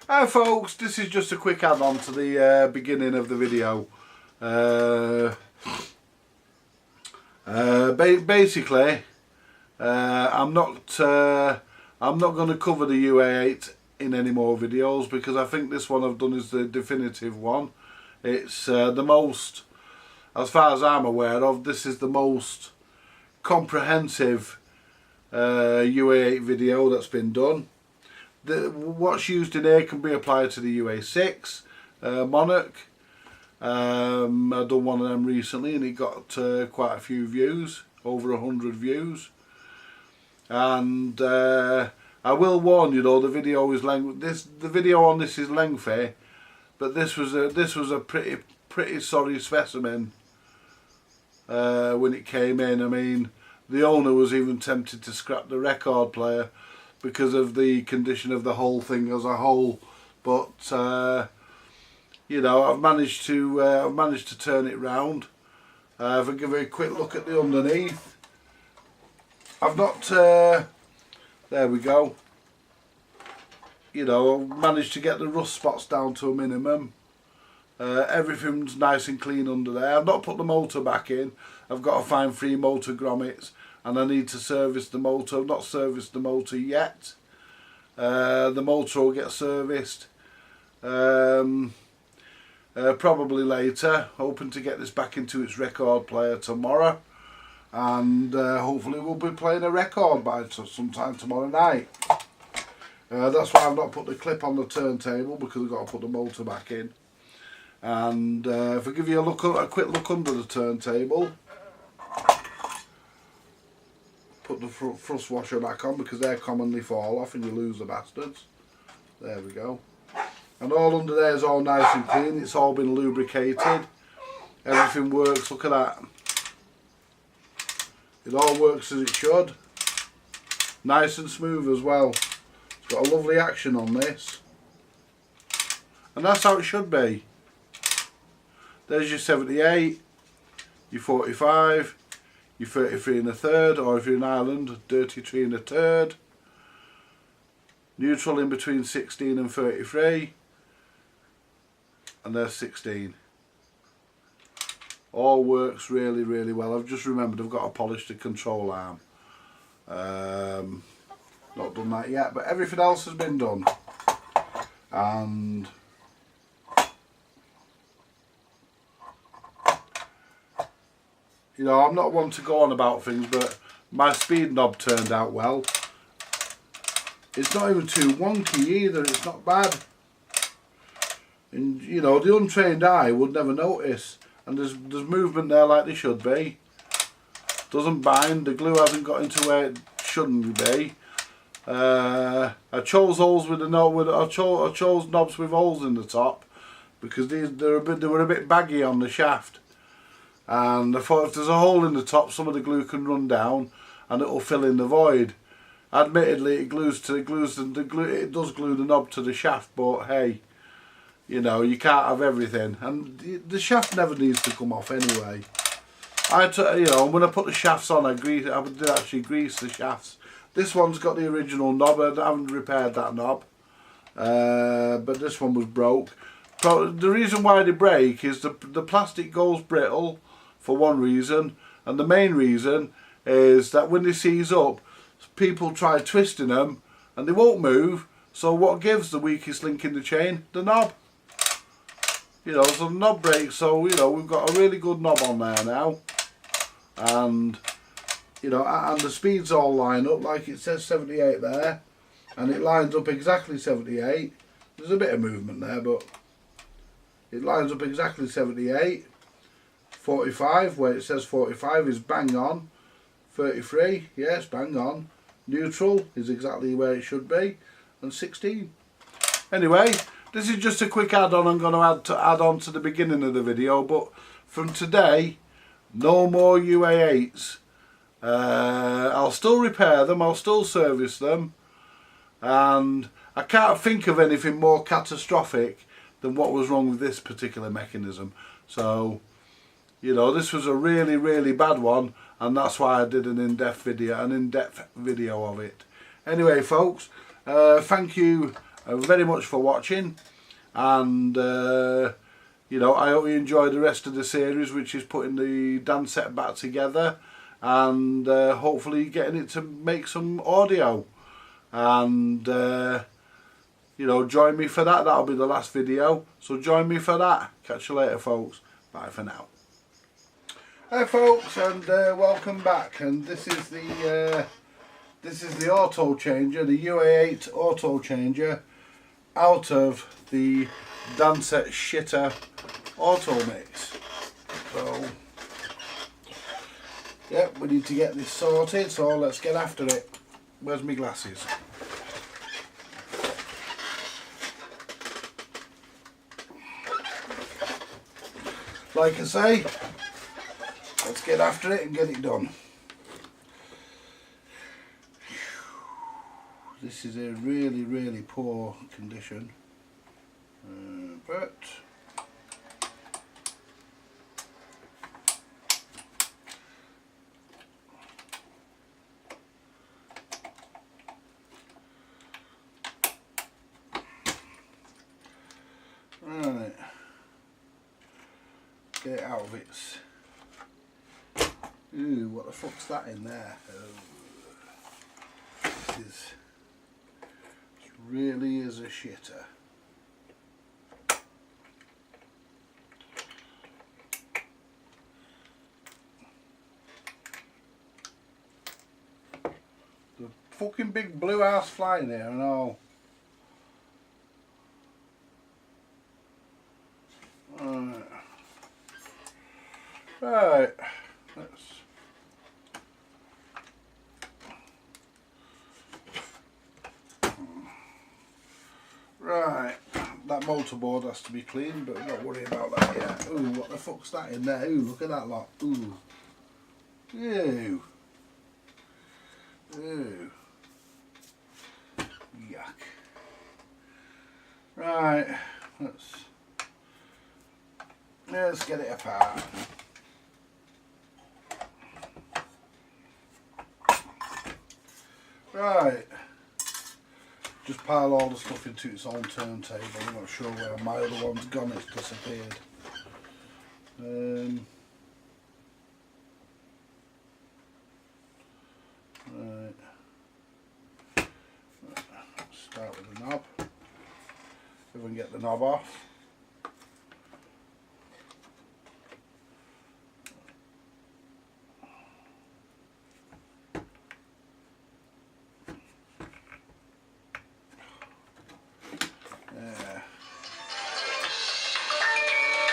Hi folks, this is just a quick add-on to the beginning of the video. Basically, I'm not going to cover the UA8 in any more videos because I think this one I've done is the definitive one. It's the most, as far as I'm aware of, this is the most comprehensive UA8 video that's been done. What's used in here can be applied to the UA6 Monarch. I've done one of them recently and it got quite a few views, over 100 views. And I will warn you though, the video is the video on this is lengthy, but this was a pretty sorry specimen when it came in. I mean, the owner was even tempted to scrap the record player because of the condition of the whole thing as a whole, but you know, I've managed to turn it round. If I give you a quick look at the underneath, I've not there we go, you know, I've managed to get the rust spots down to a minimum. Everything's nice and clean under there. I've not put the motor back in. I've got to find 3 motor grommets and I need to service the motor. I've not serviced the motor yet. The motor will get serviced probably later. Hoping to get this back into its record player tomorrow, and hopefully we'll be playing a record by sometime tomorrow night. That's why I've not put the clip on the turntable, because I've got to put the motor back in. And if I give you a quick look under the turntable, put the thrust washer back on because they commonly fall off and you lose the bastards. There we go. And all under there is all nice and clean. It's all been lubricated. Everything works. Look at that. It all works as it should. Nice and smooth as well. It's got a lovely action on this. And that's how it should be. There's your 78, your 45, your 33 1/3, or if you're in Ireland, 33 1/3. Neutral in between 16 and 33. And there's 16. All works really, really well. I've just remembered I've got to polish the control arm. Not done that yet, but everything else has been done. And you know, I'm not one to go on about things, but my speed knob turned out well. It's not even too wonky either, it's not bad. And you know, the untrained eye would never notice. And there's movement there like there should be. Doesn't bind, the glue hasn't got into where it shouldn't be. I chose holes with the knob. I chose knobs with holes in the top because they were a bit baggy on the shaft. And I thought if there's a hole in the top, some of the glue can run down and it will fill in the void. Admittedly, it does glue the knob to the shaft, but hey, you know, you can't have everything, and the shaft never needs to come off anyway. You know, when I put the shafts on, I did actually grease the shafts. This one's got the original knob. I haven't repaired that knob, but this one was broke. The reason why they break is the plastic goes brittle for one reason, and the main reason is that when they seize up, people try twisting them and they won't move. So what gives the weakest link in the chain? The knob. You know, so the knob breaks. So you know, we've got a really good knob on there now, and you know, and the speeds all line up like it says 78 there, and it lines up exactly 78. There's a bit of movement there, but it lines up exactly 78. 45, where it says 45 is bang on. 33, yes, bang on. Neutral is exactly where it should be. And 16. Anyway, this is just a quick add-on I'm going to add on to the beginning of the video, but from today, no more UA8s. I'll still repair them, I'll still service them, and I can't think of anything more catastrophic than what was wrong with this particular mechanism. So, you know, this was a really, really bad one, and that's why I did an in-depth video of it. Anyway, folks, thank you very much for watching, and you know, I hope you enjoy the rest of the series, which is putting the DANSETTE back together, and hopefully getting it to make some audio. And you know, join me for that. That'll be the last video, so join me for that. Catch you later, folks. Bye for now. Hi folks, and welcome back. And this is the auto changer, the UA8 auto changer, out of the DANSETTE shitter AUTOMIX. So yep, we need to get this sorted, so let's get after it. Where's my glasses? Like I say, let's get after it and get it done. This is a really poor condition, but right, get it out of its. Ooh, what the fuck's that in there? Oh, this really is a shitter. The fucking big blue house flying here and all. Right, let's. Right, that motorboard has to be cleaned, but we're not worrying about that yet. Ooh, what the fuck's that in there? Ooh, look at that lot. Ooh. Ew. Ew. Yuck. Right, let's get it apart. Right. Just pile all the stuff into its own turntable. I'm not sure where my other one's gone, it's disappeared. Right. Let's start with the knob. If we can get the knob off.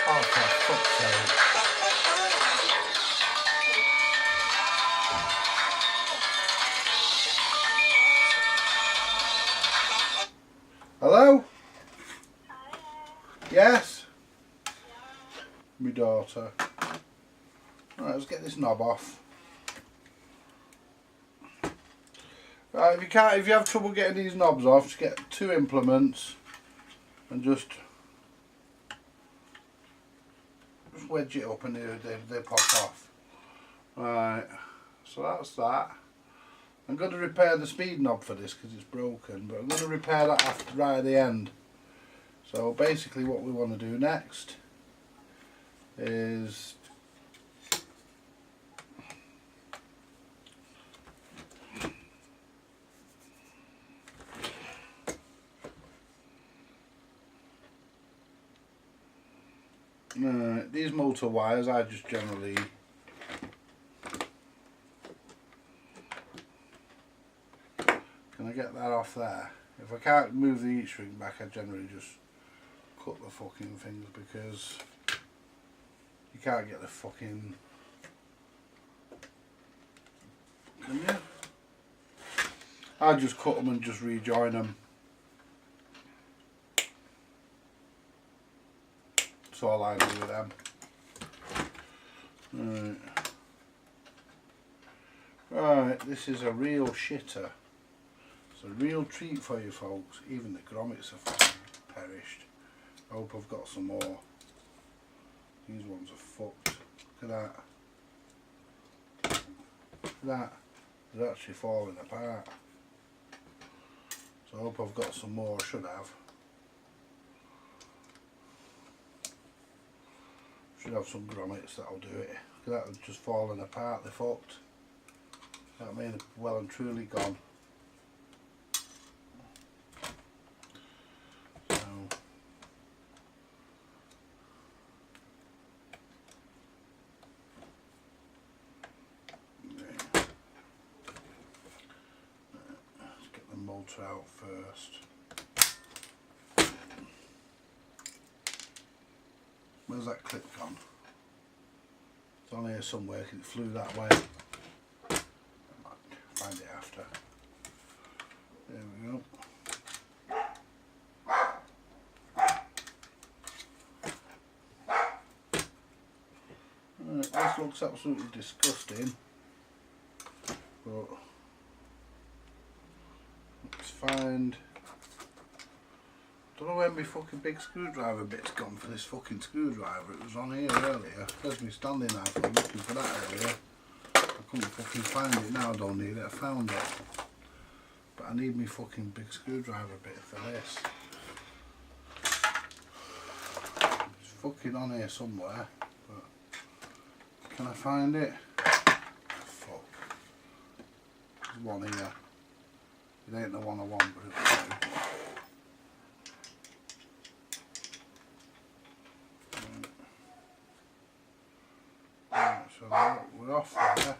Oh, for fuck's sake. Hello? Yes? My daughter. Right, let's get this knob off. Right, if you have trouble getting these knobs off, just get 2 implements and just wedge it up and they pop off. Right, so that's that. I'm going to repair the speed knob for this because it's broken, but I'm going to repair that after, right at the end. So basically what we want to do next is these motor wires I just generally can I get that off there? If I can't move the heat shrink back, I generally just cut the fucking things because you can't get the fucking, can you? I just cut them and just rejoin them. That's all I do with them. Right, this is a real shitter. It's a real treat for you folks. Even the grommets have fucking perished. I hope I've got some more. These ones are fucked. Look at that. Look at that. They're actually falling apart. So I hope I've got some more, I should have. Should have some grommets that'll do it. That'll just falling apart, they're fucked. That mean well and truly gone. So let's get the motor out first. Where's that clip gone? It's on here somewhere because it flew that way. I might find it after. There we go. Right, this looks absolutely disgusting, but let's find. I don't know where my fucking big screwdriver bit's gone for this fucking screwdriver. It was on here earlier. There's me standing there looking for that earlier. I couldn't fucking find it now, I don't need it, I found it. But I need my fucking big screwdriver bit for this. It's fucking on here somewhere, but can I find it? Fuck. There's one here. It ain't the one I want, but it's true. So we're off there.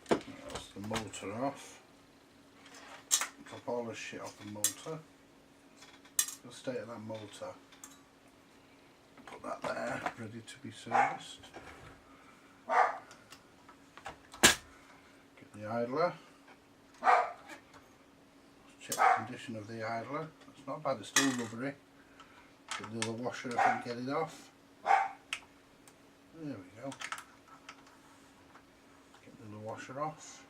That's the motor off. Drop all this shit off the motor. The state of that motor. Put that there, ready to be serviced. Get the idler. Check the condition of the idler. It's not bad, it's still rubbery. Get the other washer up and get it off. There we go. Get the washer off.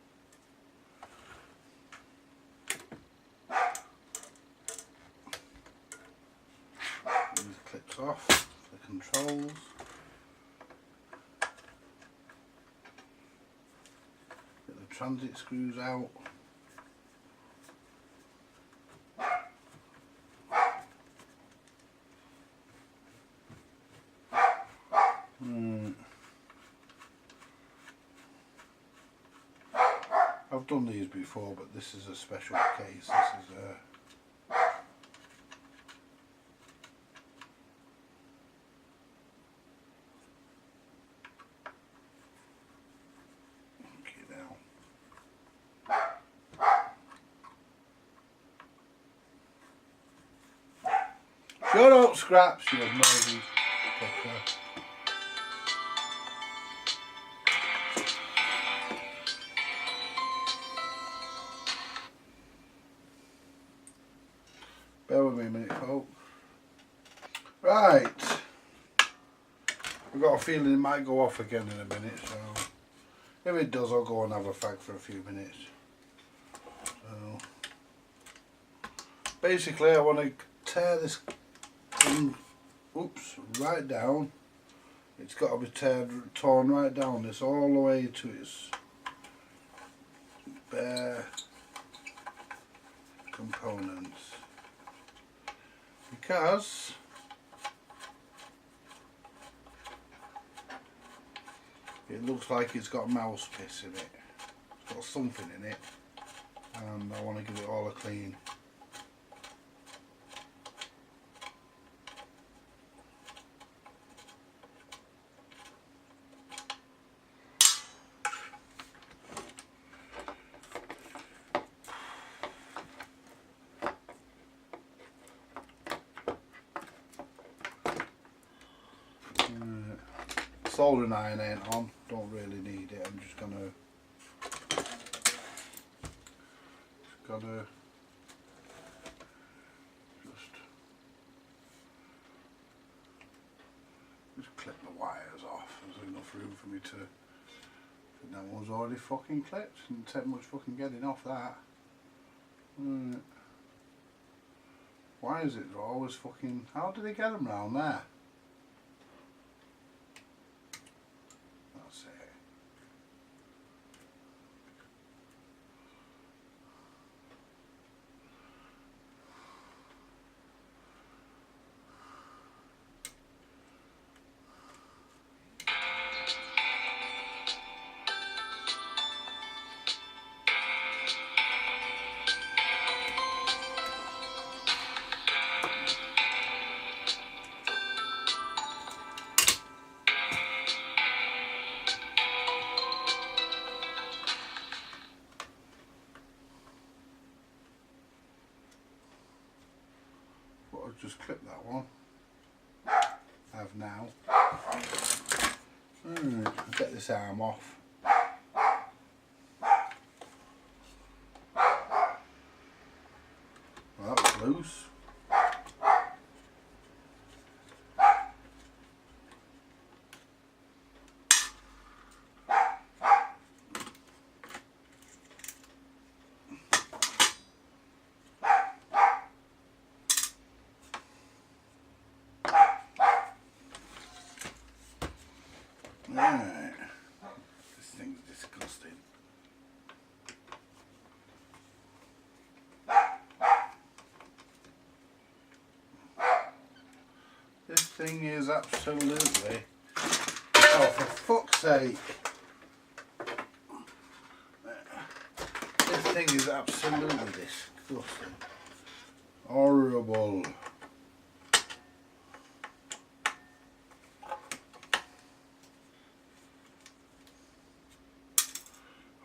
These clips off, the controls. Get the transit screws out. I've done these before, but this is a special case. This is a okay now. Shut up, Scraps, you nosy fucker. Bear with me a minute, folks. Right. I've got a feeling it might go off again in a minute, so if it does, I'll go and have a fag for a few minutes. So basically, I want to tear this thing, oops, right down. It's got to be torn right down this all the way to its bare components. Because it looks like it's got mouse piss in it. It's got something in it, and I want to give it all a clean. Soldering iron ain't on, don't really need it. I'm just gonna just clip the wires off. There's enough room for me to. That one's already fucking clipped. Didn't take much fucking getting off that. Why is it always fucking? How did they get them round there? just clip that one. Have now. Right, I'll get this arm off. Well, that was loose. Right. This thing's disgusting. This thing is absolutely, oh for fuck's sake, this thing is absolutely disgusting. Horrible.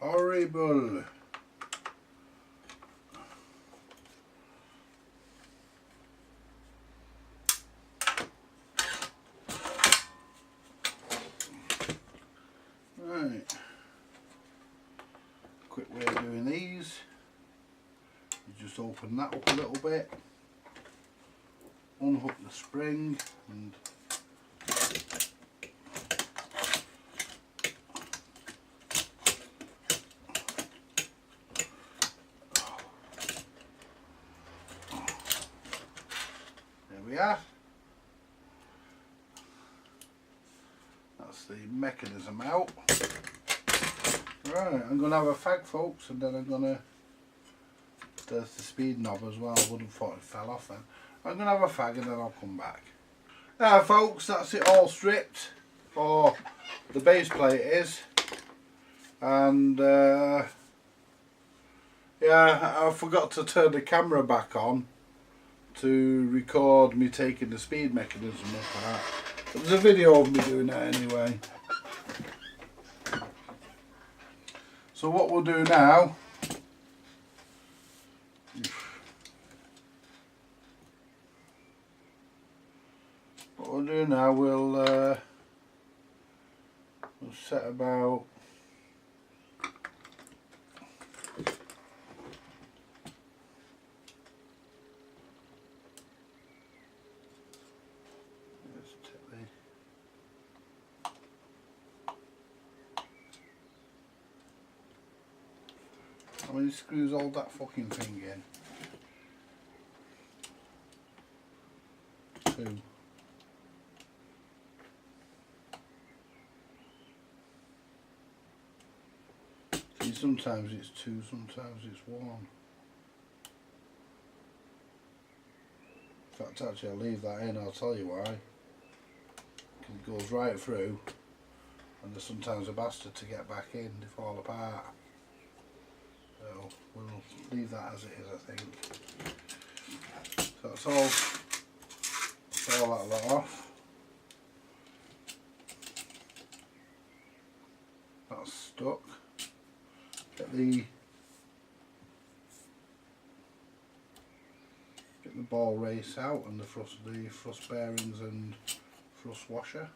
Horrible. Right. Quick way of doing these. You just open that up a little bit, unhook the spring, and there we are. That's the mechanism out. Right, I'm going to have a fag, folks, and then I'm going to, there's the speed knob as well. I would have thought it fell off then. I'm going to have a fag and then I'll come back. Now folks, that's it all stripped for the base plate is. And yeah, I forgot to turn the camera back on to record me taking the speed mechanism apart. There's a video of me doing that anyway. So what we'll do now, we'll set about how many screws hold that fucking thing in? 2. See, sometimes it's 2, sometimes it's 1. In fact, actually I'll leave that in, I'll tell you why. It goes right through and there's sometimes a bastard to get back in, they fall apart. So we'll leave that as it is, I think. So that's all that lot off. That's stuck. Get the ball race out and the thrust bearings and thrust washer.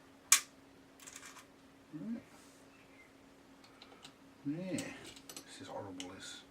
Right. Yeah, this is horrible. This.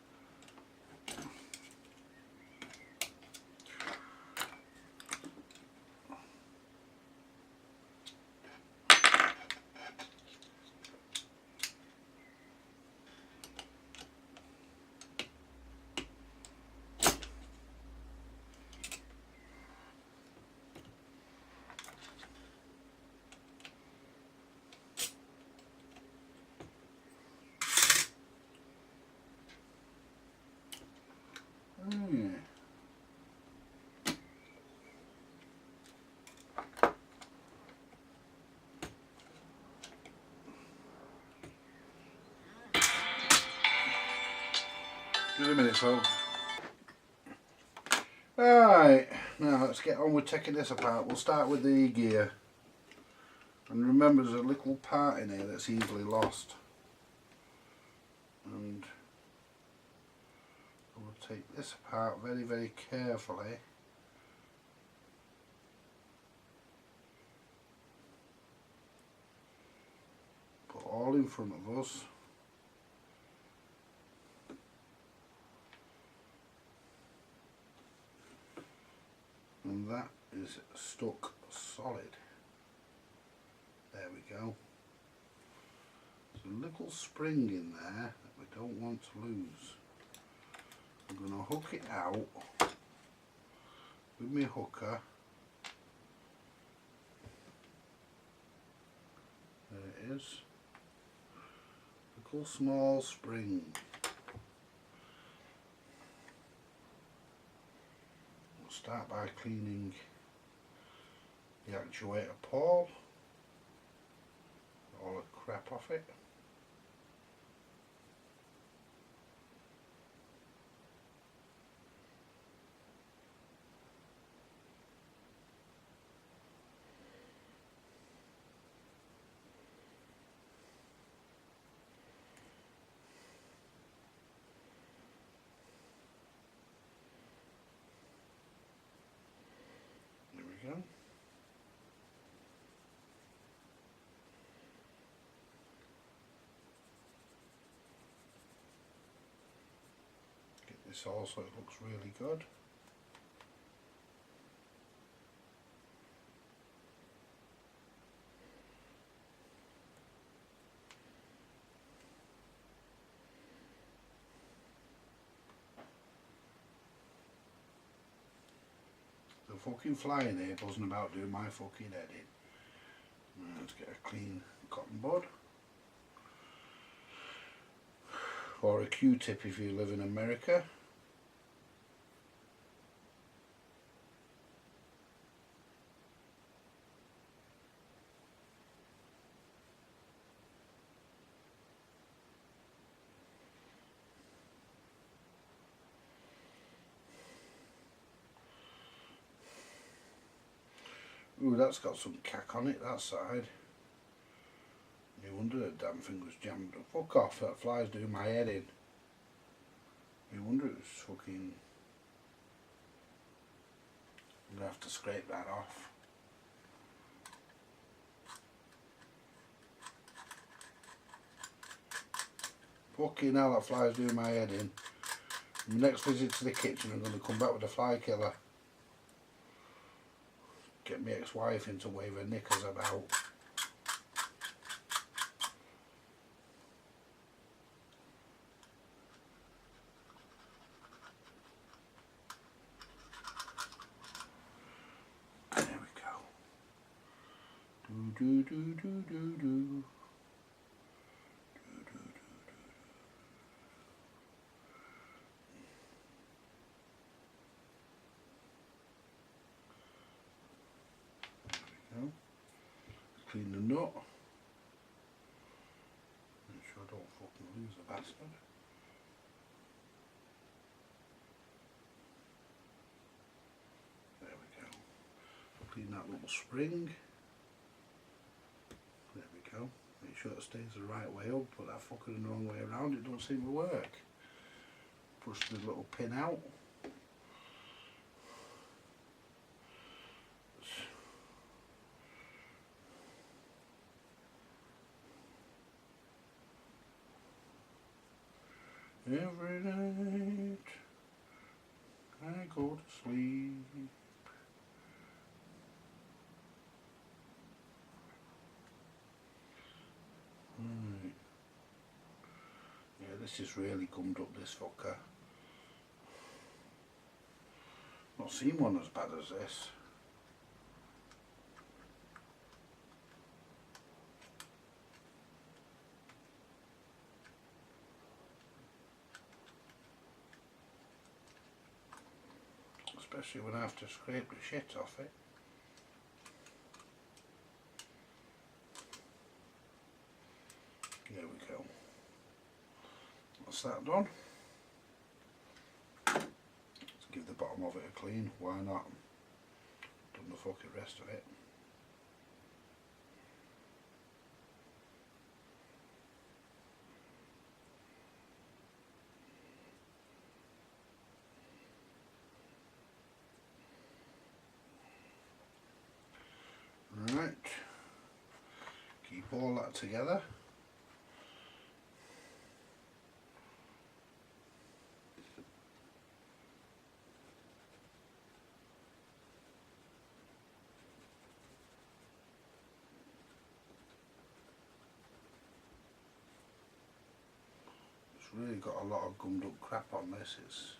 Give it a minute, folks. Right, now let's get on with taking this apart. We'll start with the gear. And remember, there's a little part in here that's easily lost. And we'll take this apart very, very carefully. all in front of us. And that is stuck solid. There we go. There's a little spring in there that we don't want to lose. I'm going to hook it out with my hooker. There it is. Little small spring. We'll start by cleaning the actuator pawl, all the crap off it. There we go. Get this all so it looks really good. The fucking fly in here buzzing about doing my fucking head in. Let's get a clean cotton bud. Or a Q-tip if you live in America. Ooh, that's got some cack on it, that side. No wonder the damn thing was jammed. Fuck off, that fly's doing my head in. No wonder it was fucking... I'm gonna have to scrape that off. Fucking hell, that fly's doing my head in. My next visit to the kitchen, I'm gonna come back with a fly killer. Get my ex-wife in to wave her knickers about. There we go. Do do do do do do. Clean the nut. Make sure I don't fucking lose the bastard. There we go. Clean that little spring. There we go. Make sure it stays the right way up. Put that fucker in the wrong way around. It don't seem to work. Push the little pin out. Every night I go to sleep. Right. Yeah, this is really gummed up, this fucker. Not seen one as bad as this. Especially when I have to scrape the shit off it. There we go. That's that done. Let's give the bottom of it a clean, why not? Done the fucking rest of it. Right, keep all that together. really got a lot of gummed up crap on this. It's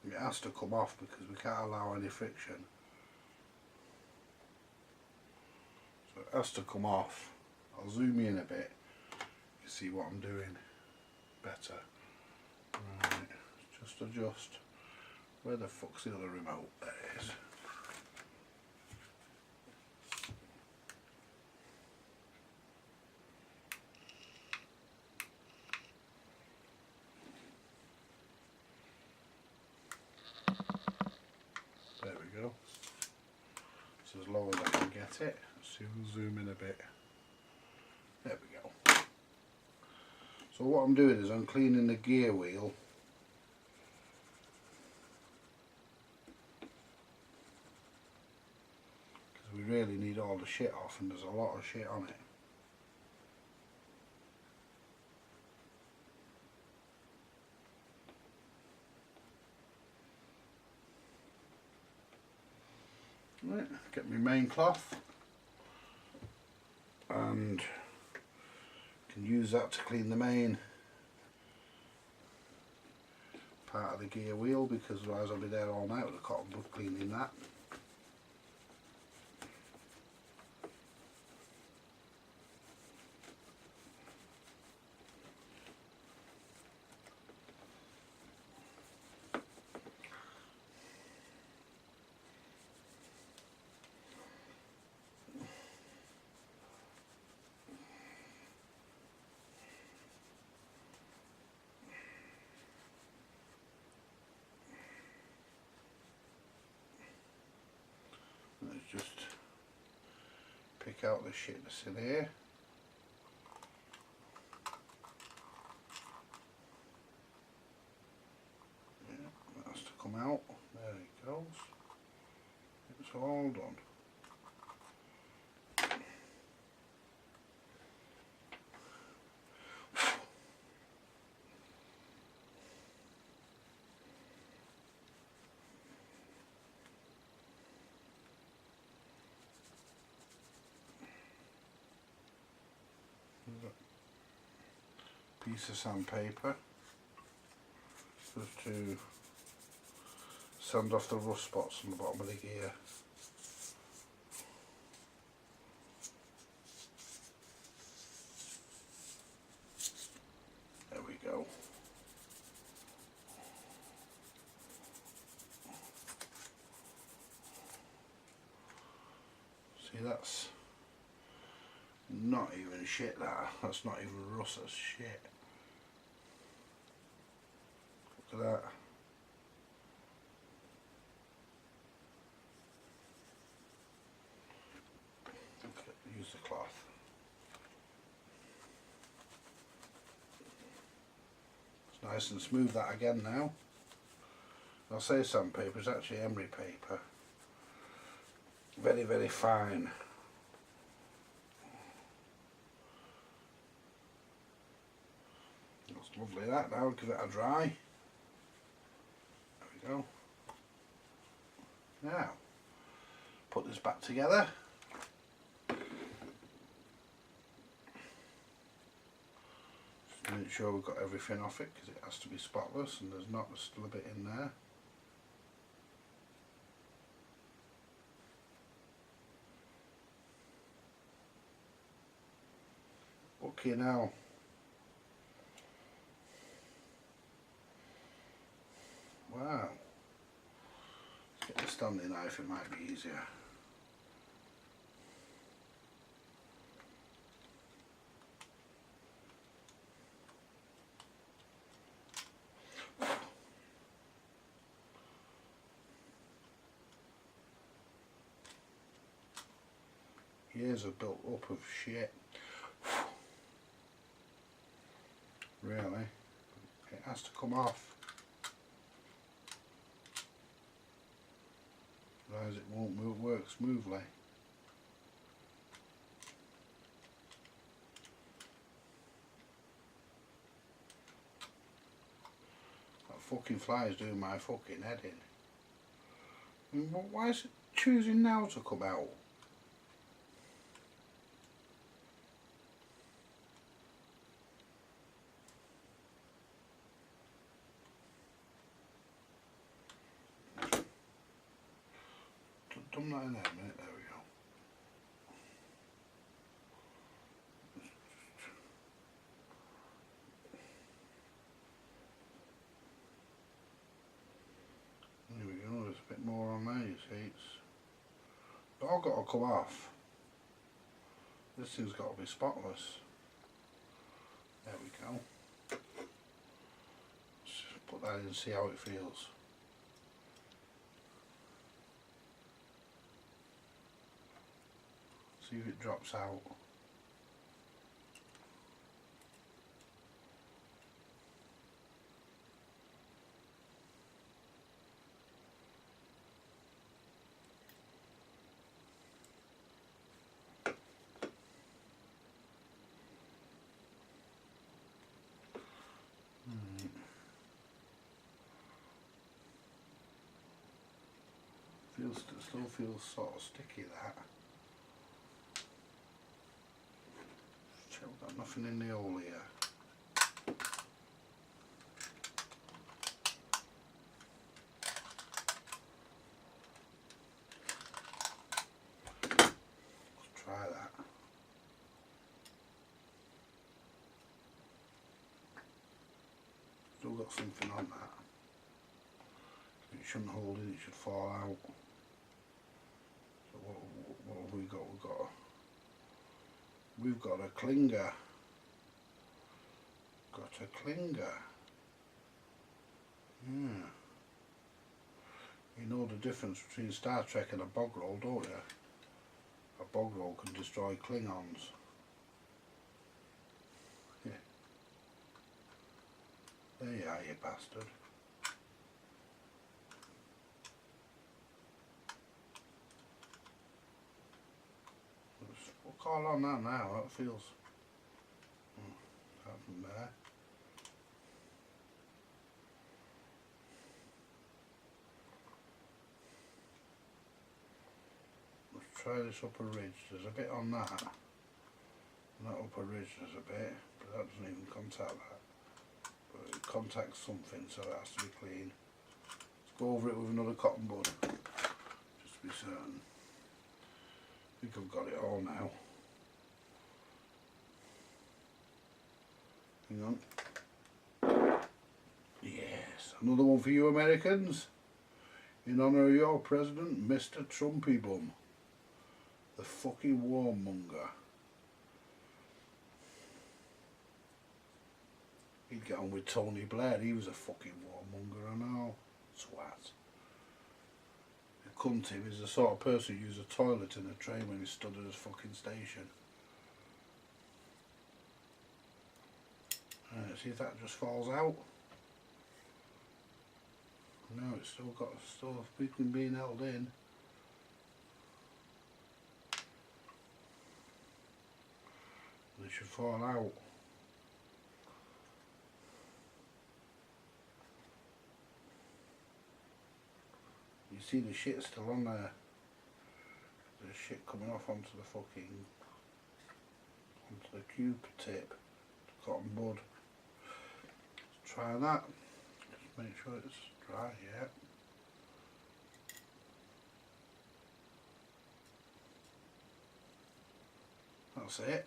it has to come off because we can't allow any friction. So it has to come off. I'll zoom in a bit. You can see what I'm doing better. Right, just adjust. Where the fuck's the other remote? There it is. There we go. It's as low as I can get it. Let's see if we'll zoom in a bit. There we go. So what I'm doing is I'm cleaning the gear wheel. Because we really need all the shit off, and there's a lot of shit on it. Right, get my main cloth and can use that to clean the main part of the gear wheel, because otherwise I'll be there all night with a cotton bud cleaning that. Let's just pick out the shit that's in here. Yeah, that has to come out. There it goes. It's all done. Piece of sandpaper just to sand off the rust spots on the bottom of the gear. There we go. See, that's not even shit, that's not even rust, that's shit. Look at that. Okay, use the cloth. It's nice and smooth that again now. I'll say sandpaper, it's actually emery paper. Very, very fine. That's lovely that. Now give it a dry. There we go. Now, put this back together. Just make sure we've got everything off it, because it has to be spotless, and there's still a bit in there. Okay, now wow, let's get the Stanley knife, it might be easier. Years are built up of shit. Really, it has to come off. Otherwise it won't work smoothly. fucking fly is doing my fucking head in. Why is it choosing now to come out? Done that in there a minute, there we go. There we go, there's a bit more on there, you see. It's all got to come off. This thing's got to be spotless. There we go. Let's just put that in and see how it feels. See if it drops out. Still feels sort of sticky, that. Check, we've got nothing in the hole here. Let's try that. Still got something on that. It shouldn't hold it, it should fall out. So what have we got? We've got a clinger. Got a clinger. Yeah. You know the difference between Star Trek and a bog roll, don't you? A bog roll can destroy Klingons. Yeah. There you are, you bastard. We'll call on that now, that feels that from there. Let's try this upper ridge. There's a bit on that. And that upper ridge there's a bit, but that doesn't even contact that. But it contacts something, so it has to be clean. Let's go over it with another cotton bud, just to be certain. I think I've got it all now. Hang on. Yes, another one for you Americans. In honour of your president, Mr. Trumpy Bum. The fucking warmonger. He'd get on with Tony Blair, he was a fucking warmonger, I know. Swat. A cunt him is the sort of person who used a toilet in a train when he stood at his fucking station. Right, see if that just falls out. No, it's still freaking being held in. It should fall out. You see the shit still on there. There's shit coming off onto the Q-tip, the cotton bud. Let's try that. Just make sure it's dry, yeah. That's it.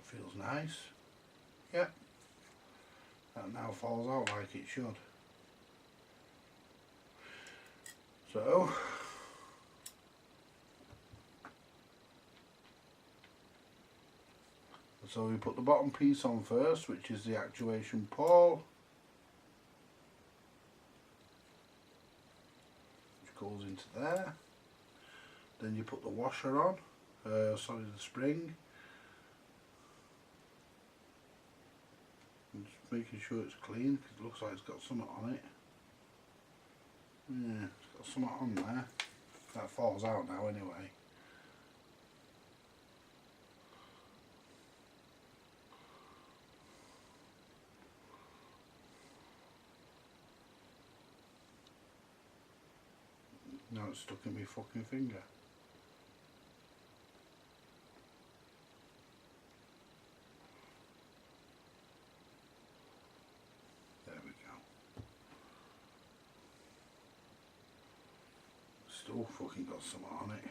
Feels nice. Yep. That now falls out like it should. So we put the bottom piece on first, which is the actuation pole, which goes into there. Then you put the washer on, the spring. And just making sure it's clean, because it looks like it's got something on it. Yeah, it's got something on there. That falls out now anyway. Now it's stuck in my fucking finger. There we go. Still fucking got some on it.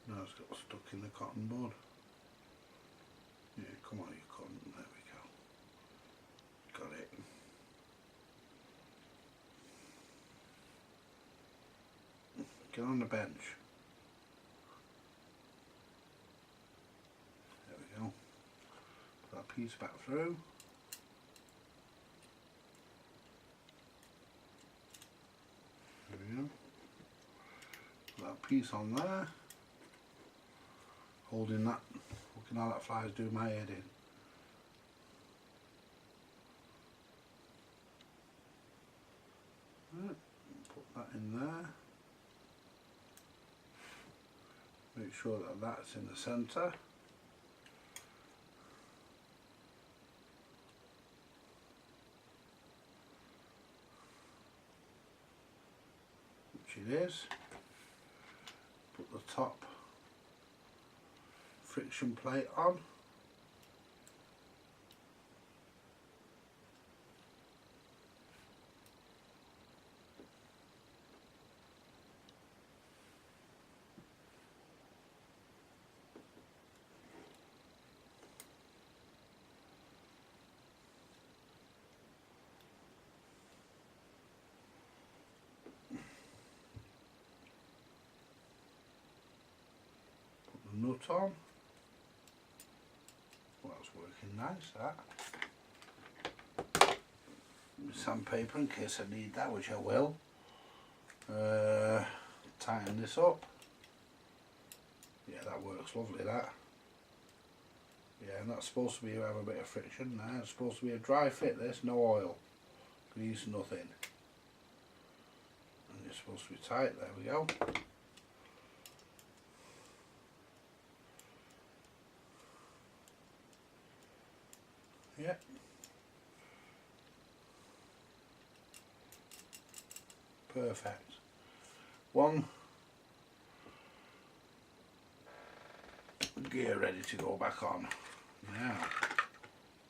Now it's got stuck in the cotton bud. Yeah, come on you cunt. There we go. Got it. Get on the bench. There we go. Put that piece back through. There we go. Put that piece on there. Holding that. Looking how that fly's doing my head in. Right. Put that in there. Make sure that that's in the centre. Which it is. Put the top friction plate on. Put the nut on. Well, that's working nice, that. Sandpaper in case I need that, which I will. Tighten this up. Yeah, that works lovely, that. Yeah, and that's supposed to be have a bit of friction there. It's supposed to be a dry fit, this, no oil. Grease, nothing. And it's supposed to be tight, there we go. Yeah. Perfect. One gear ready to go back on. Now,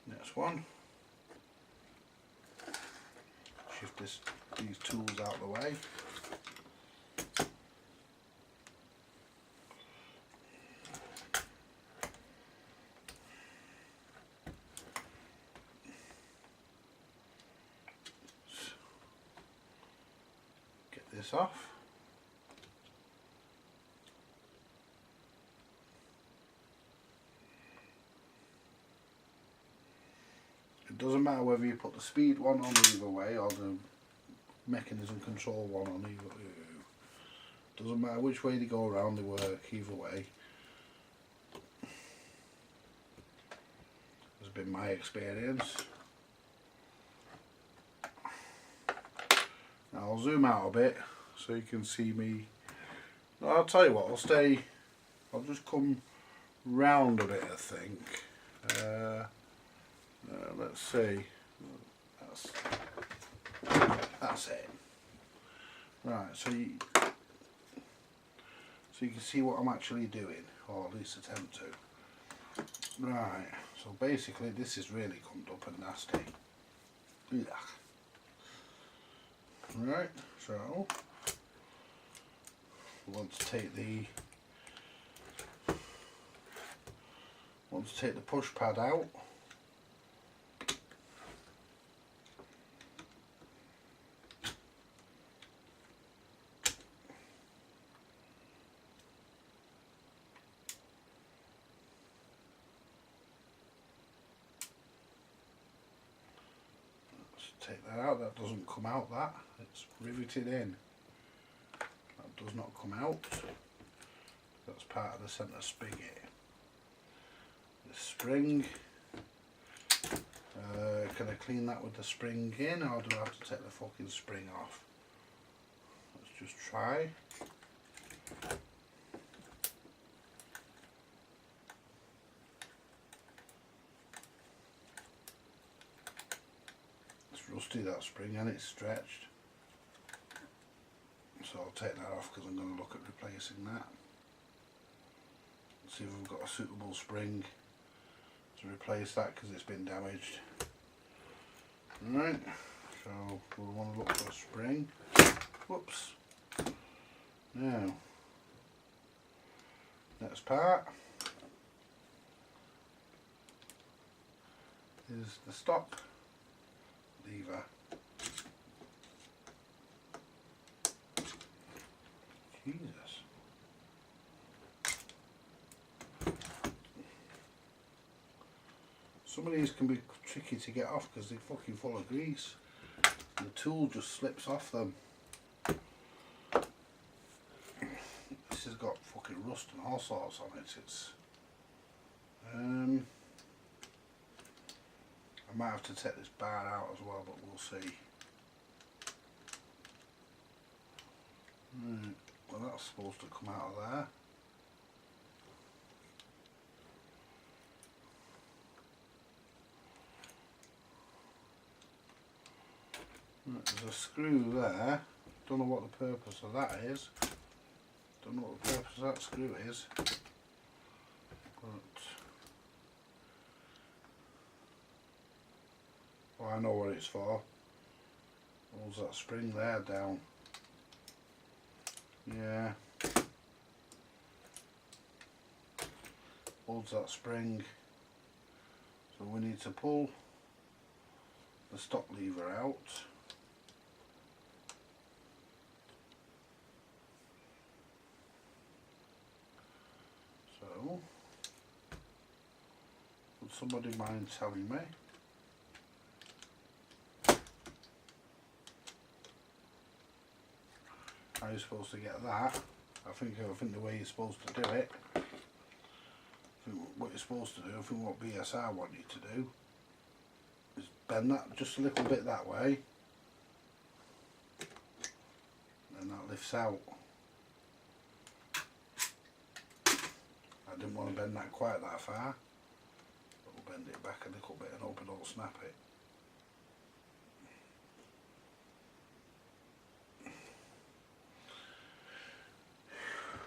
next one. Shift these tools out of the way. Get this off. It doesn't matter whether you put the speed one on either way or the mechanism control one on either way. Doesn't matter which way they go around, they work either way. Has been my experience. Now I'll zoom out a bit so you can see me. I'll tell you what, I'll just come round a bit, I think. Let's see. That's it. Right, so you can see what I'm actually doing, or at least attempt to. Right, so basically this is really come up and nasty. Look at that. Right, so we want to take the push pad out. Take that out, that doesn't come out, that it's riveted in, that does not come out, that's part of the centre spigot. The spring, can I clean that with the spring in, or do I have to take the fucking spring off? just try. It's rusty, that spring, and it's stretched. So I'll take that off because I'm going to look at replacing that. See if we've got a suitable spring to replace that because it's been damaged. Right, so we'll want to look for a spring. Whoops. Now, next part is the stop lever. Jesus. Some of these can be tricky to get off because they're fucking full of grease. And the tool just slips off them. This has got fucking rust and all sorts on it. It's I might have to take this bar out as well, but we'll see. Right. Well, that's supposed to come out of there. Right, there's a screw there. Don't know what the purpose of that is. Don't know what the purpose of that screw is. But well, I know what it's for. Holds that spring there down. Yeah. Holds that spring. So we need to pull the stop lever out. So, would somebody mind telling me? How you're supposed to get that? I think the way you're supposed to do it, what you're supposed to do, I think what BSR want you to do, is bend that just a little bit that way, and that lifts out. I didn't want to bend that quite that far, but we'll bend it back a little bit and hope it don't snap it.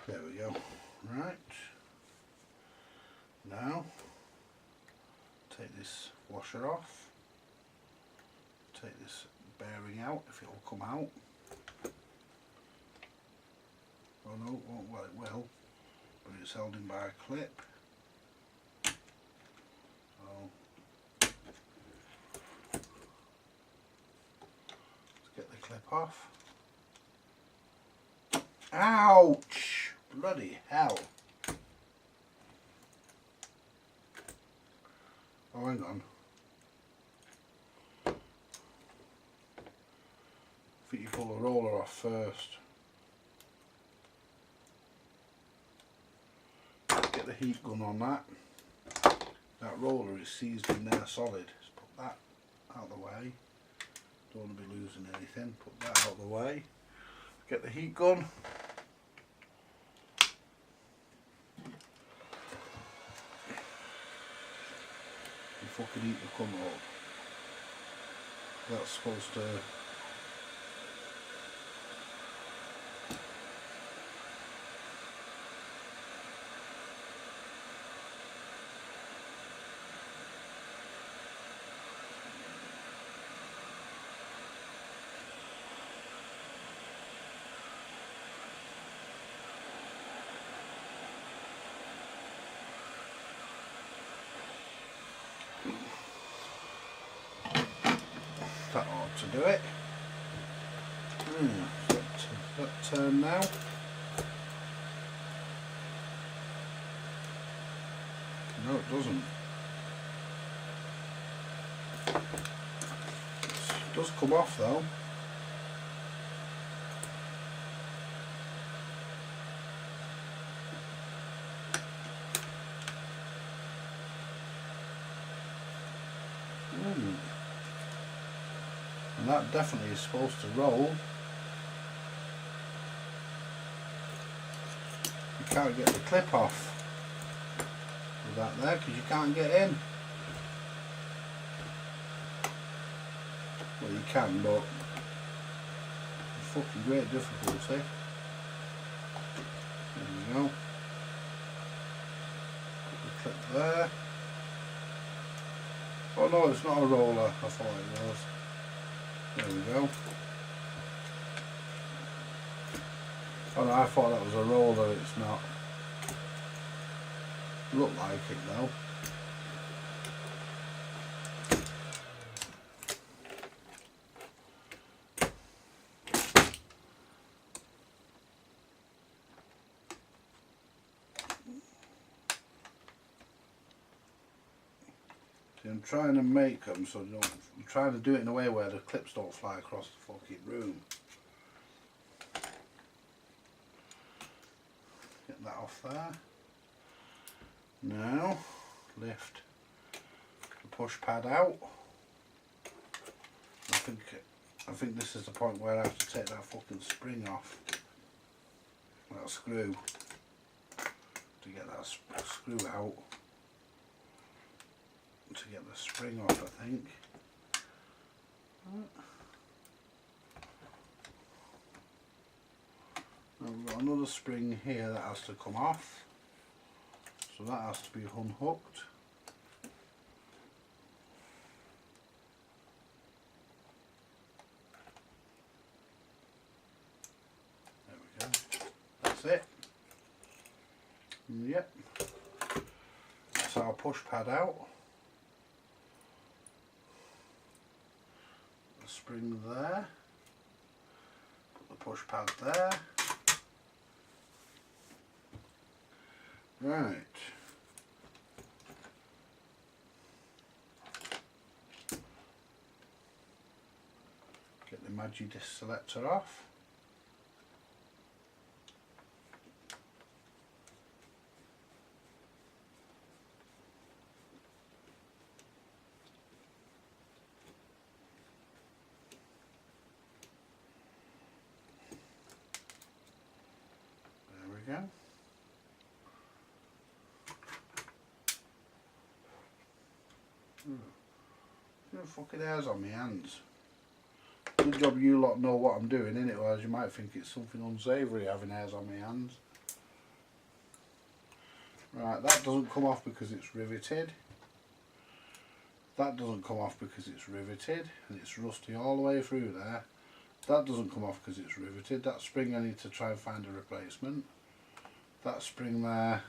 There we go. Right. Now, take this washer off. Take this bearing out, if it will come out. Oh no, well it will, but it's held in by a clip. So, let's get the clip off. Ouch! Bloody hell. Oh, hang on. I think you pull the roller off first. Get the heat gun on that. That roller is seized in there solid. Just put that out of the way. Don't want to be losing anything. Put that out of the way. Get the heat gun. Fucking heat the come up. That's supposed to that ought to do it. That turn now. No, it doesn't. It does come off though. And that definitely is supposed to roll. You can't get the clip off with that there because you can't get in. Well, you can, but it's fucking great difficulty. There we go. The clip there. Oh no, it's not a roller. I thought it was. There we go. Oh no, I thought that was a roller. It's not. Look like it though. I'm trying to make them so I'm trying to do it in a way where the clips don't fly across the fucking room. Get that off there. Now lift the push pad out. I think this is the point where I have to take that fucking spring off. That screw to get that screw out. To get the spring off, I think. Now we've got another spring here that has to come off, so that has to be unhooked. There we go. That's it. Yep. That's our push pad out. Spring there, put the push pad there. Right. Get the Magi disc selector off. Again. Fucking hairs on my hands. Good job you lot know what I'm doing, innit? Otherwise you might think it's something unsavoury having hairs on my hands. Right, that doesn't come off because it's riveted. That doesn't come off because it's riveted and it's rusty all the way through there. That doesn't come off because it's riveted. That spring I need to try and find a replacement. That spring there,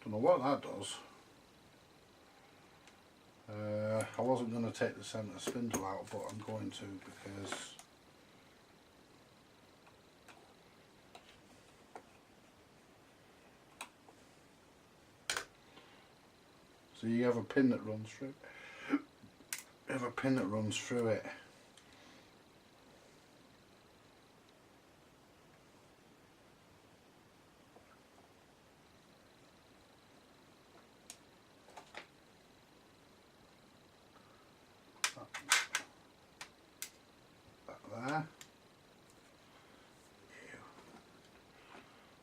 don't know what that does. I wasn't going to take the centre spindle out, but I'm going to because so you have a pin that runs through. You have a pin that runs through it. There.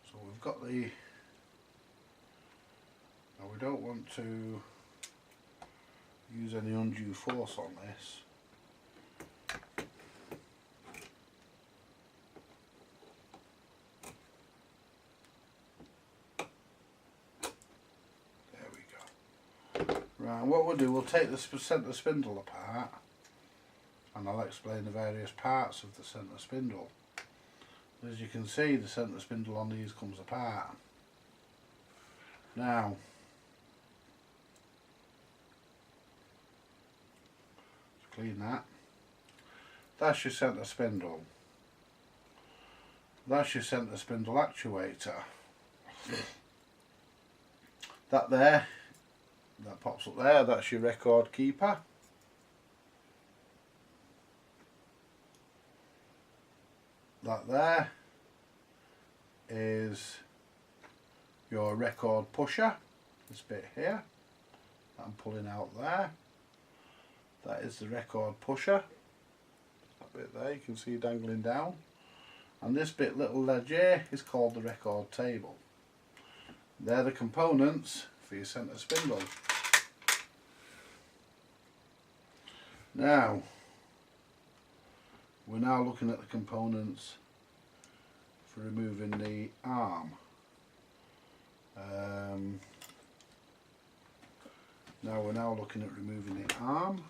So we've got the, now we don't want to use any undue force on this. There we go. Right, what we'll do, we'll take the centre spindle apart and I'll explain the various parts of the centre spindle. As you can see, the centre spindle on these comes apart. Now, to clean that, that's your centre spindle. That's your centre spindle actuator. That there, that pops up there, that's your record keeper. That there is your record pusher, this bit here that I'm pulling out there. That is the record pusher, that bit there you can see dangling down. and this bit little ledge here is called the record table. They're the components for your centre spindle. Now we're now looking at the components for removing the arm. Now we're looking at removing the arm.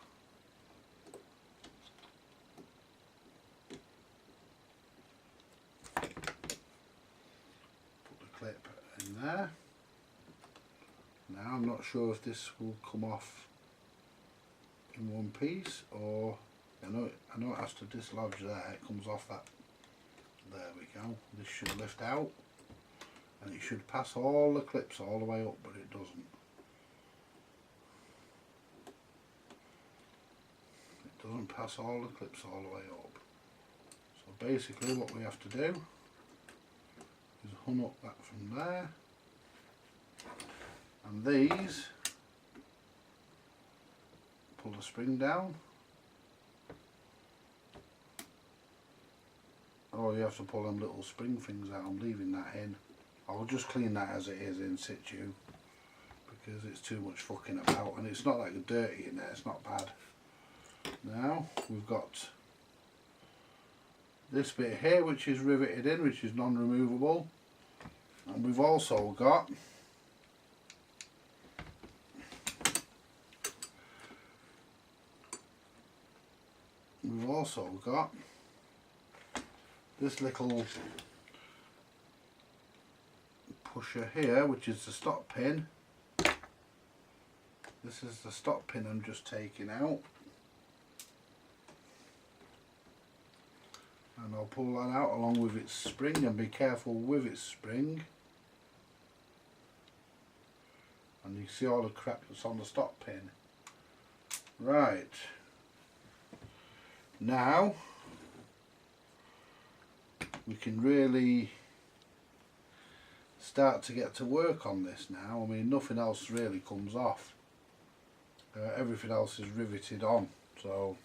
Put the clip in there. Now I'm not sure if this will come off in one piece, or I know it has to dislodge there. It comes off that. There we go. This should lift out, and it should pass all the clips all the way up, but it doesn't. It doesn't pass all the clips all the way up. So basically what we have to do is hun up that from there, and these pull the spring down. Oh, you have to pull them little spring things out. I'm leaving that in. I'll just clean that as it is in situ, because it's too much fucking about, and it's not like dirty in there, it's not bad. Now we've got this bit here which is riveted in, which is non-removable, and we've also got this little pusher here, which is the stop pin. This is the stop pin I'm just taking out, and I'll pull that out along with its spring, and be careful with its spring. And you see all the crap that's on the stop pin. Right, now we can really start to get to work on this now. I mean, nothing else really comes off. Everything else is riveted on. So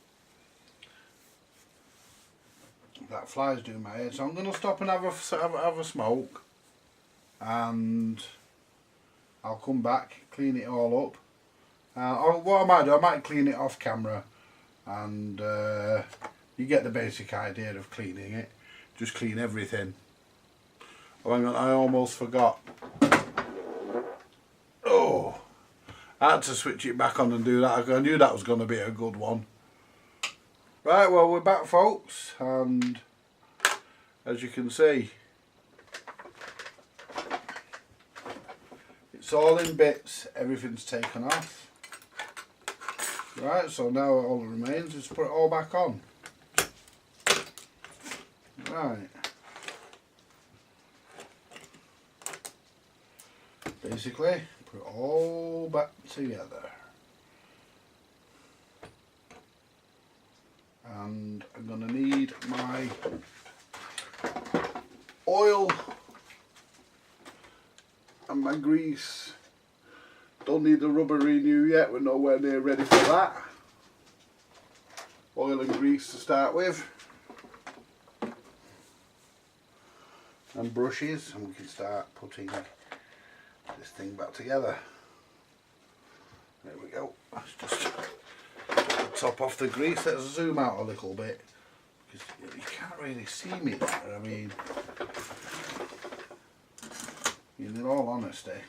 that fly's doing my head. So I'm going to stop and have a smoke, and I'll come back, clean it all up. What I might do, I might clean it off camera, and you get the basic idea of cleaning it. Just clean everything. Oh, hang on, I almost forgot. Oh, I had to switch it back on and do that. I knew that was going to be a good one. Right, well, we're back, folks, and as you can see, it's all in bits. Everything's taken off. Right, so now all that remains is put it all back on. Right. Basically, put it all back together. And I'm going to need my oil and my grease. Don't need the rubber renew yet, we're nowhere near ready for that. Oil and grease to start with. And brushes, and we can start putting this thing back together. There we go. Let's just top off the grease. Let's zoom out a little bit, because you can't really see me there. I mean, in all honesty,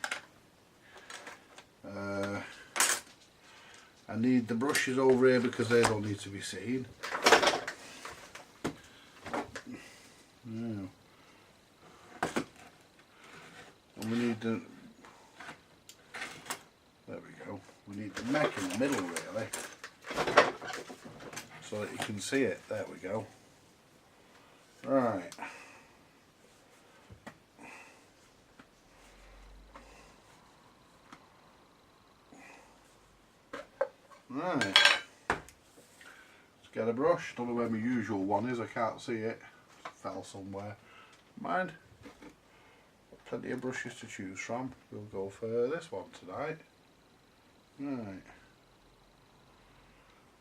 I need the brushes over here because they don't need to be seen. Yeah. And we need the, there we go, we need the neck in the middle really, so that you can see it. There we go. Right. Right. Let's get a brush. Don't know where my usual one is, I can't see it. It fell somewhere. Mind. Plenty of brushes to choose from. We'll go for this one tonight. Right.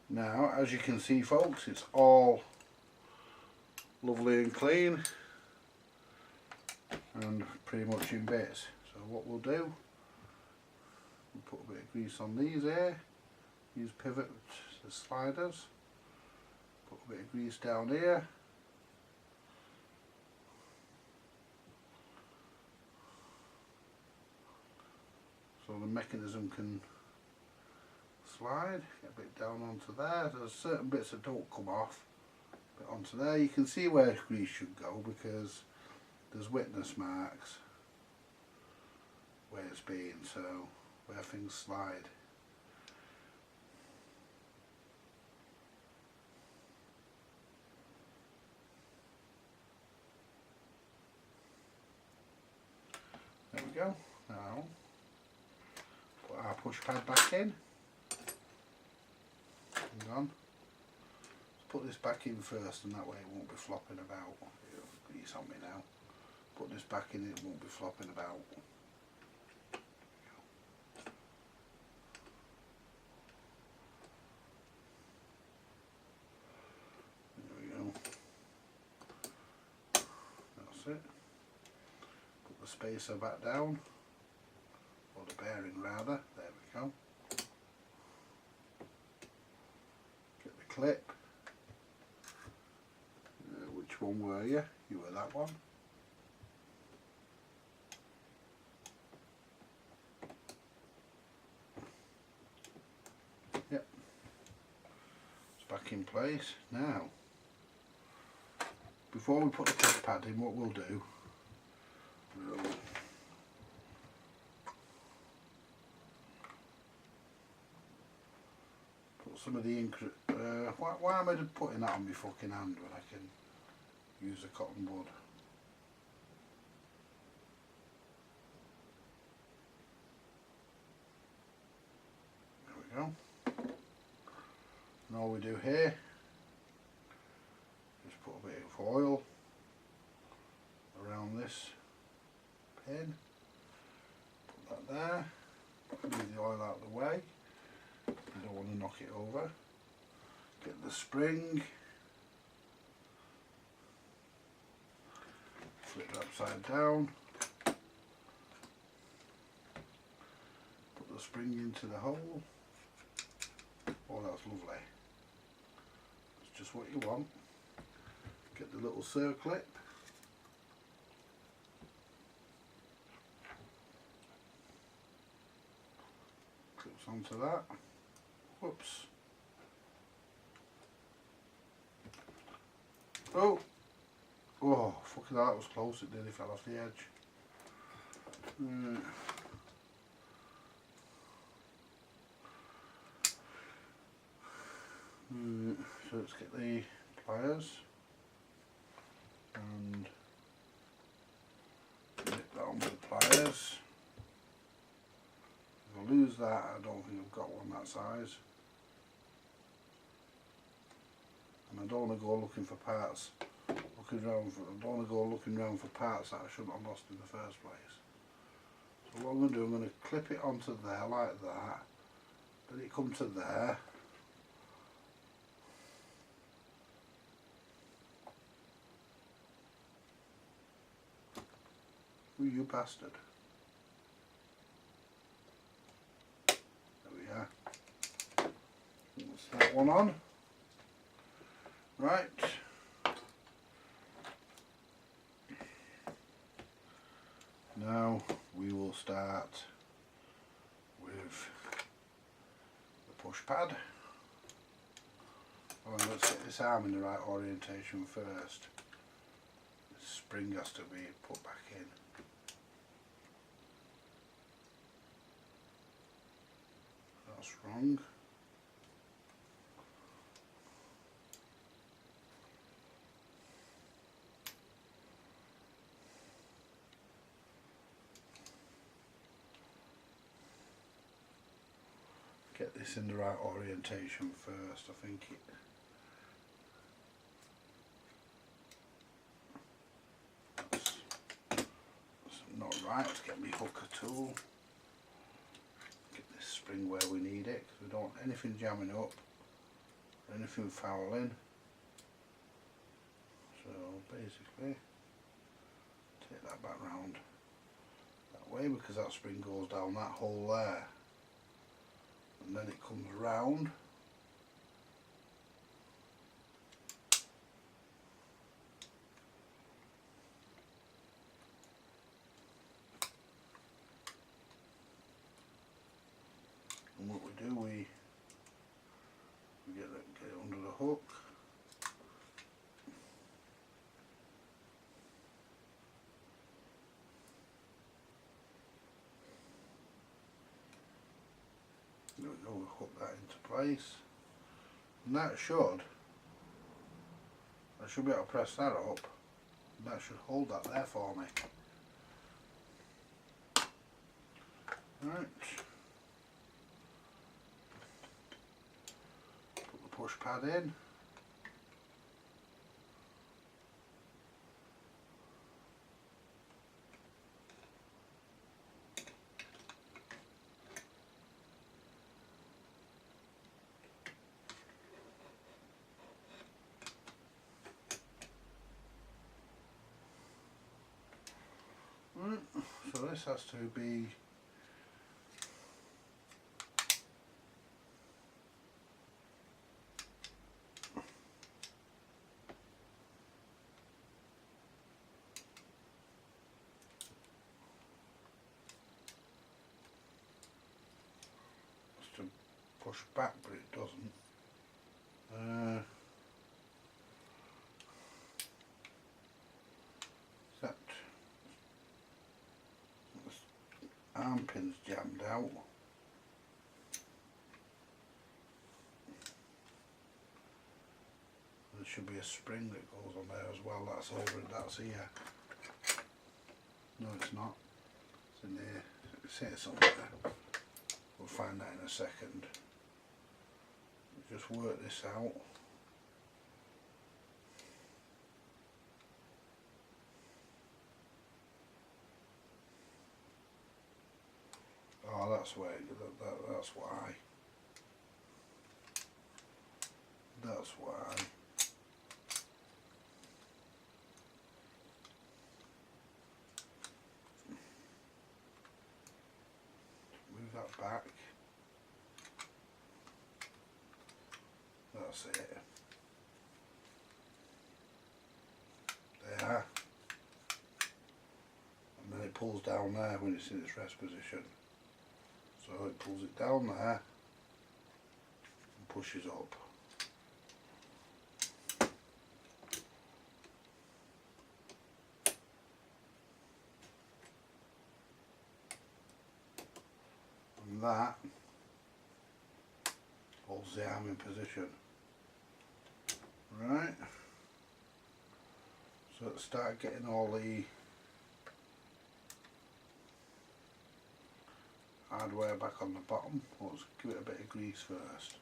Now, as you can see, folks, it's all lovely and clean. and pretty much in bits. So what we'll do, we'll put a bit of grease on these here, use pivot the sliders, put a bit of grease down here, so the mechanism can slide. Get a bit down onto there. There's certain bits that don't come off, but onto there you can see where grease should go because there's witness marks where it's been, so where things slide. There we go. Now put our push pad back in. Hang on. Let's put this back in first, and that way it won't be flopping about. Grease on me now. Put this back in, it won't be flopping about. There we go. That's it. Put the spacer back down, or the bearing rather. There we go. Get the clip. Which one were you? You were that one. Yep. It's back in place. Now, before we put the push pad in, what we'll do, we'll put some of the ink. Why am I putting that on my fucking hand when I can use a cotton bud? There we go. And all we do here is put a bit of oil around this pin. Put that there. Leave the oil out of the way. You don't want to knock it over. Get the spring. Flip it upside down. Put the spring into the hole. Oh, that's lovely. That's just what you want. Get the little circlip. Clips onto that. Whoops. Oh! Oh, fucking that was close, it nearly fell off the edge. So let's get the pliers and nip that on with the pliers. If I lose that, I don't think I've got one that size. And I don't want to go looking for parts. I don't want to go looking around for parts that I shouldn't have lost in the first place. So what I'm going to do, I'm going to clip it onto there like that. Let it come to there. Oh, you bastard. There we are. That's that one on. Right. Now we will start with the push pad. Oh, let's get this arm in the right orientation first. The spring has to be put back in. That's wrong. Get this in the right orientation first, I think that's not right. Let's get my hooker tool. Get this spring where we need it, because we don't want anything jamming up, anything fouling. So basically, take that back round that way, because that spring goes down that hole there, and then it comes round. And what we do, we get it under the hook. There we go, we hook that into place. And that should, I should be able to press that up. And that should hold that there for me. Right. Put the push pad in. Right. So this has to be to push back, but it doesn't. That arm pin's jammed out. There should be a spring that goes on there as well. That's over it. That's here. No, it's not. It's in there. It's here somewhere. We'll find that in a second. Just work this out. Oh, that's where. That's why. That's why. Move that back. That's it. There. And then it pulls down there when it's in its rest position. So it pulls it down there and pushes up. And that holds the arm in position. Right. So let's start getting all the hardware back on the bottom. Let's give it a bit of grease first.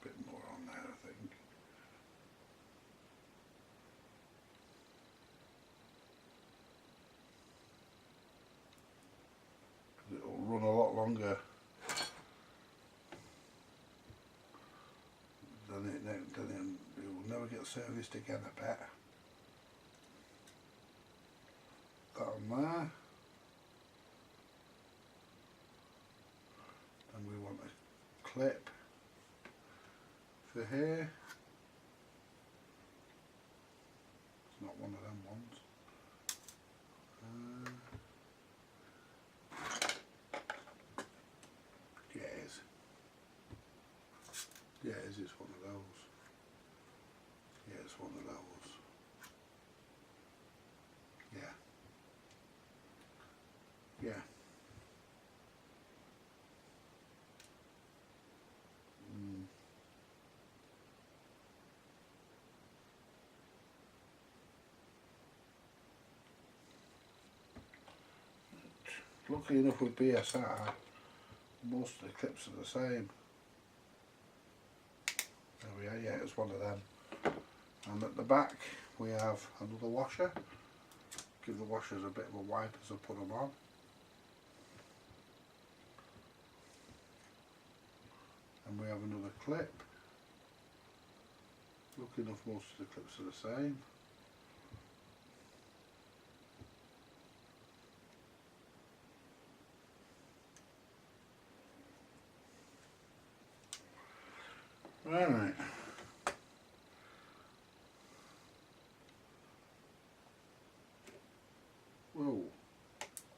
Bit more on there, I think. It'll run a lot longer than it will never get serviced again, I bet. That on there. And we want a clip for here. It's not one of them ones. Yeah, it is. Yeah, it is. It's one of those. Yeah, it's one of those. Yeah. Yeah. luckily enough with BSR, most of the clips are the same. There we are, yeah, it's one of them. And at the back we have another washer. Give the washers a bit of a wipe as I put them on. And we have another clip. Lucky enough most of the clips are the same. Right. Whoa.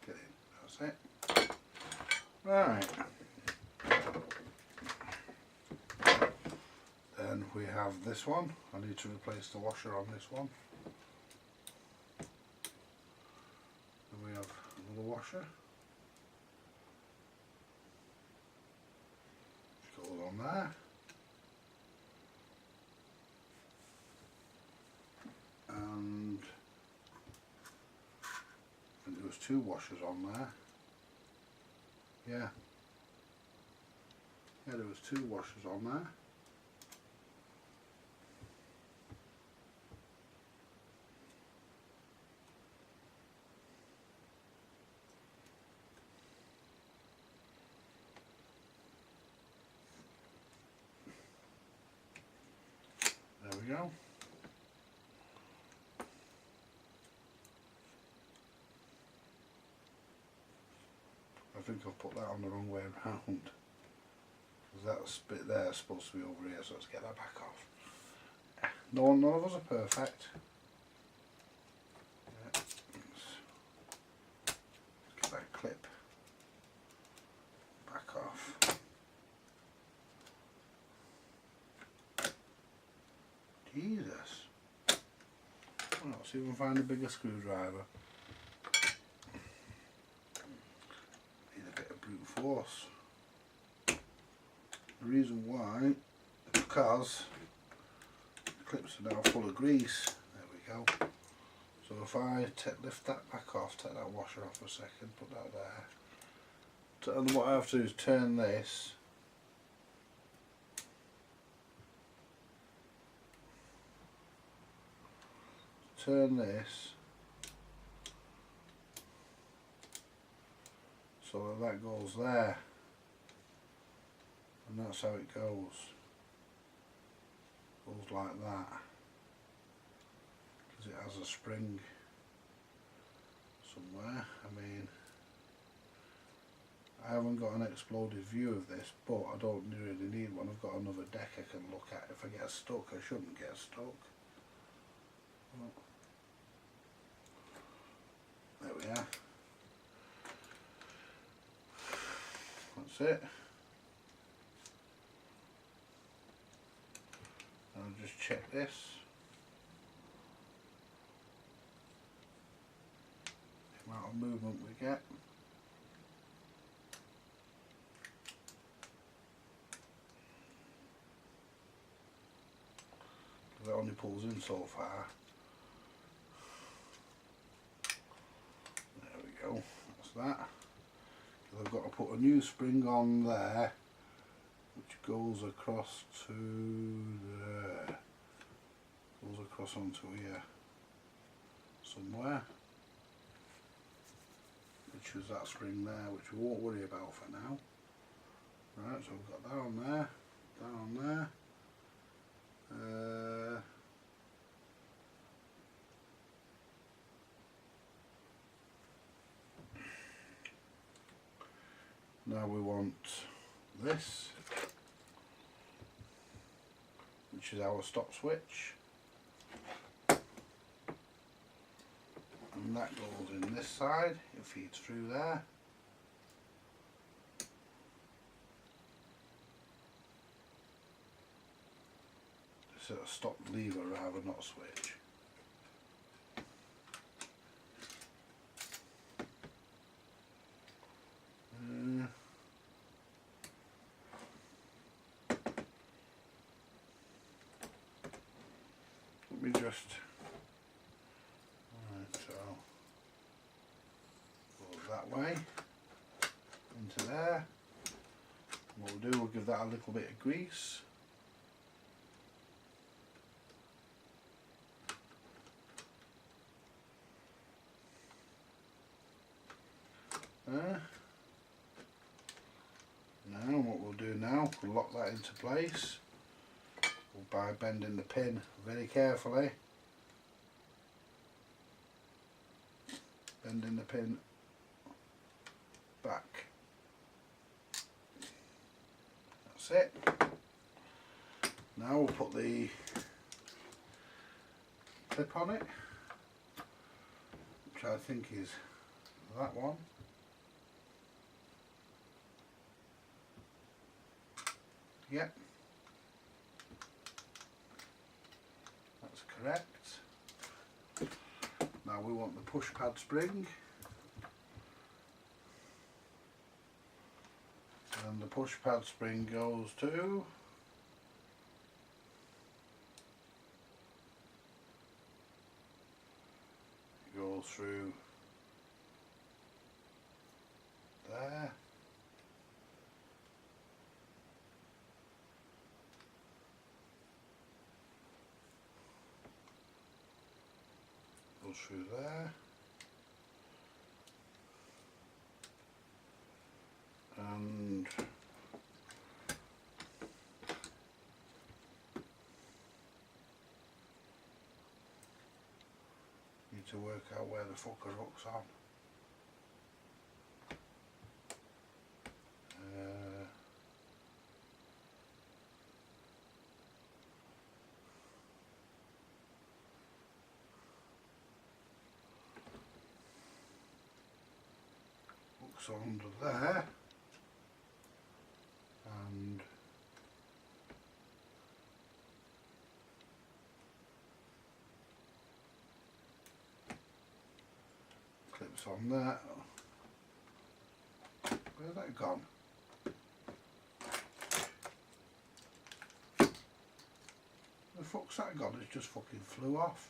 Get in. That's it. Right. Then we have this one. I need to replace the washer on this one. Then we have another washer. Which goes on there. And I think there was 2 washers on there. Yeah. Yeah, there was 2 washers on there. There we go. I think I've put that on the wrong way around. Because that bit there is supposed to be over here, so let's get that back off. None of us are perfect. Yeah. Let's get that clip back off. Jesus. Well, let's see if we can find a bigger screwdriver. Need a bit of brute force. The reason why is because the clips are now full of grease. There we go. So if I lift that back off, take that washer off for a second, put that there. And what I have to do is turn this. Turn this so that goes there, and that's how it goes like that, because it has a spring somewhere. I mean, I haven't got an exploded view of this, but I don't really need one. I've got another deck I can look at. If I get stuck, I shouldn't get stuck. Well, there we are. That's it. I'll just check this. The amount of movement we get. Because it only pulls in so far. There we go. That's that. I've got to put a new spring on there, which goes across to there, goes across onto here somewhere, which is that spring there, which we won't worry about for now. Right, so we've got that on there, that on there. Now we want this, which is our stop switch, and that goes in this side, it feeds through there. It's a stop lever rather, not switch. Let me just, right, so goes that way. into there. What we'll do, we'll give that a little bit of grease. There. Now what we'll do now, we'll lock that into place by bending the pin very carefully. Bending the pin back. That's it. Now we'll put the clip on it, which I think is that one. Yep, that's correct. Now we want the push pad spring, and the push pad spring goes to through there. Goes through there. And need to work out where the fucker hooks on. Hooks under there, and clips on that. Where's that gone? The fuck's that gone? It just fucking flew off.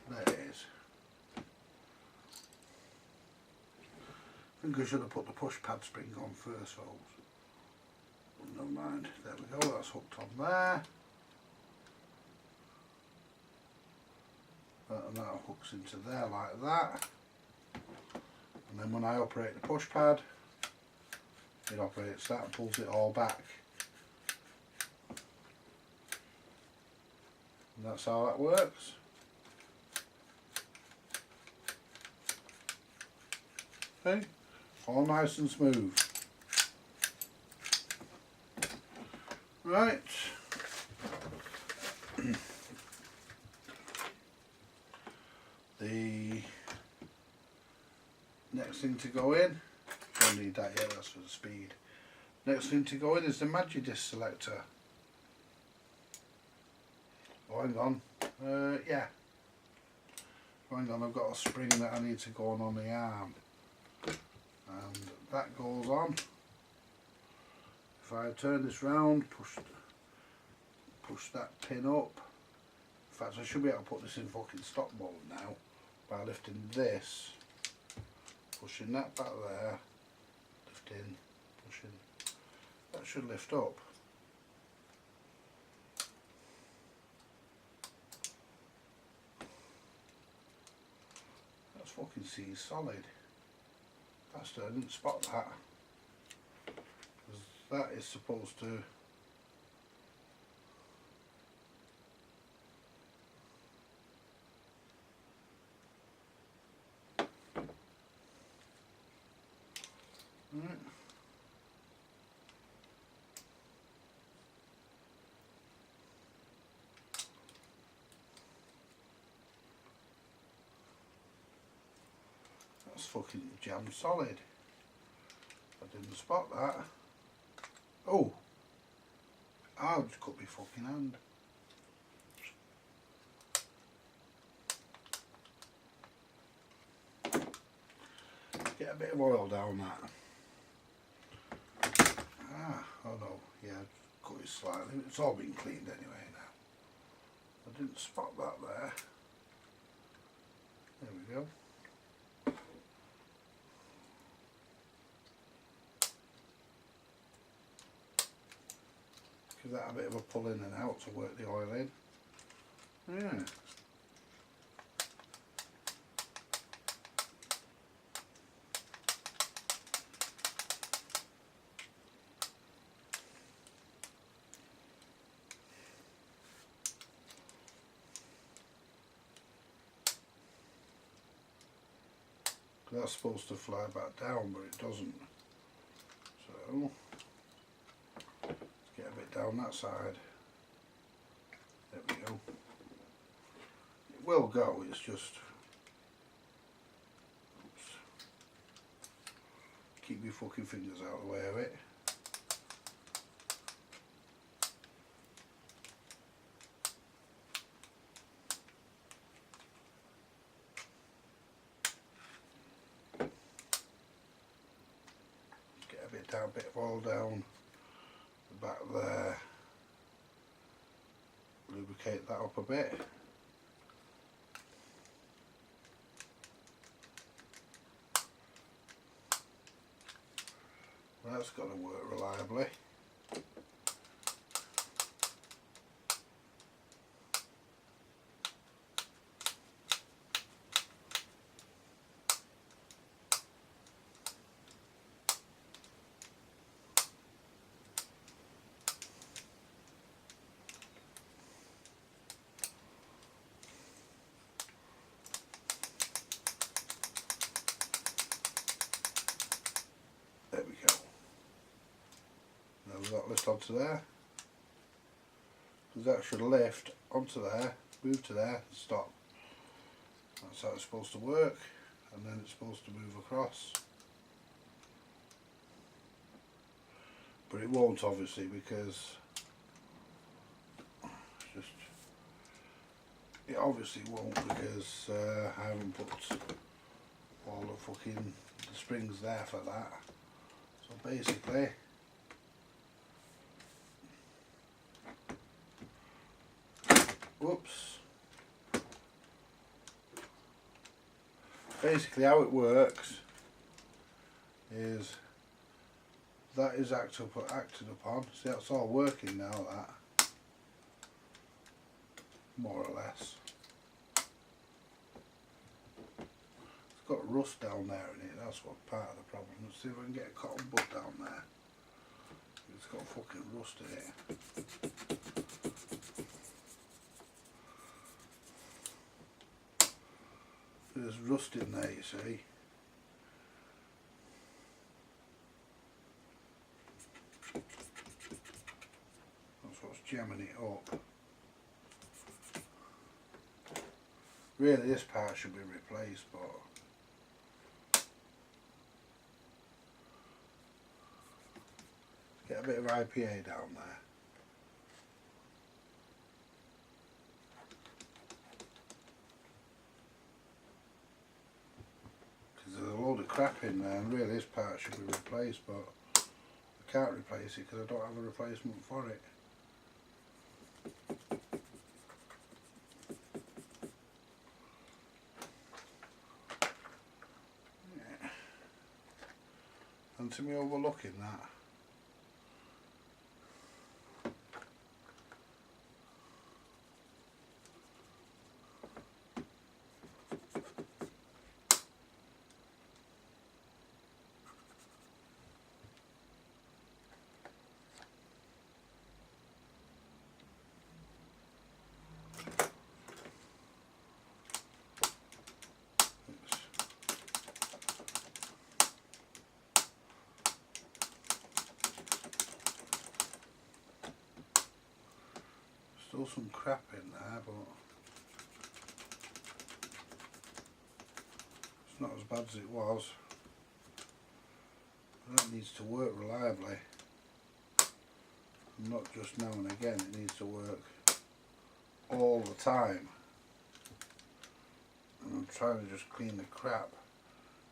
There it is. I think I should have put the push pad spring on first, folks. Never mind. There we go. That's hooked on there. And that hooks into there like that. And then when I operate the push pad, it operates that and pulls it all back. And that's how that works. Okay, all nice and smooth. Right. The next thing to go in, don't need that yet, that's for the speed. Next thing to go in is the Magidisc selector. Oh, hang on. Yeah. Oh, hang on, I've got a spring that I need to go on the arm. And that goes on. If I turn this round, push that pin up. In fact, I should be able to put this in fucking stop mode now by lifting this, pushing that back there, lifting, pushing. That should lift up. That's fucking C solid. Bastard, I didn't spot that. Because that is supposed to. Right. That's fucking jammed solid. I didn't spot that. Oh! I'll just cut my fucking hand. Get a bit of oil down that. Oh no, yeah, cut it slightly. It's all been cleaned anyway now. I didn't spot that there. There we go. give that a bit of a pull in and out to work the oil in. Yeah. That's supposed to fly back down, but it doesn't. So let's get a bit down that side. There we go. It will go, it's just, oops, keep your fucking fingers out of the way of it. Get a bit down, a bit of oil down the back there. Lubricate that up a bit. That's got to work reliably. There we go. Now we've got lift onto there. Because that should lift onto there, move to there, and stop. That's how it's supposed to work. And then it's supposed to move across. But it won't, obviously, because it obviously won't, because I haven't put all the fucking springs there for that. So basically, whoops. Basically how it works is that is acted upon. See, that's all working now, that. More or less. It's got rust down there in it, that's what part of the problem. Let's see if I can get a cotton bud down there. It's got fucking rust in it. There's rust in there, you see. That's what's jamming it up. Really, this part should be replaced, but get a bit of IPA down there. There's a load of crap in there, and really this part should be replaced, but I can't replace it because I don't have a replacement for it. Yeah. And to me overlooking that. Still some crap in there, but it's not as bad as it was. That needs to work reliably, not just now and again. It needs to work all the time. And I'm trying to just clean the crap,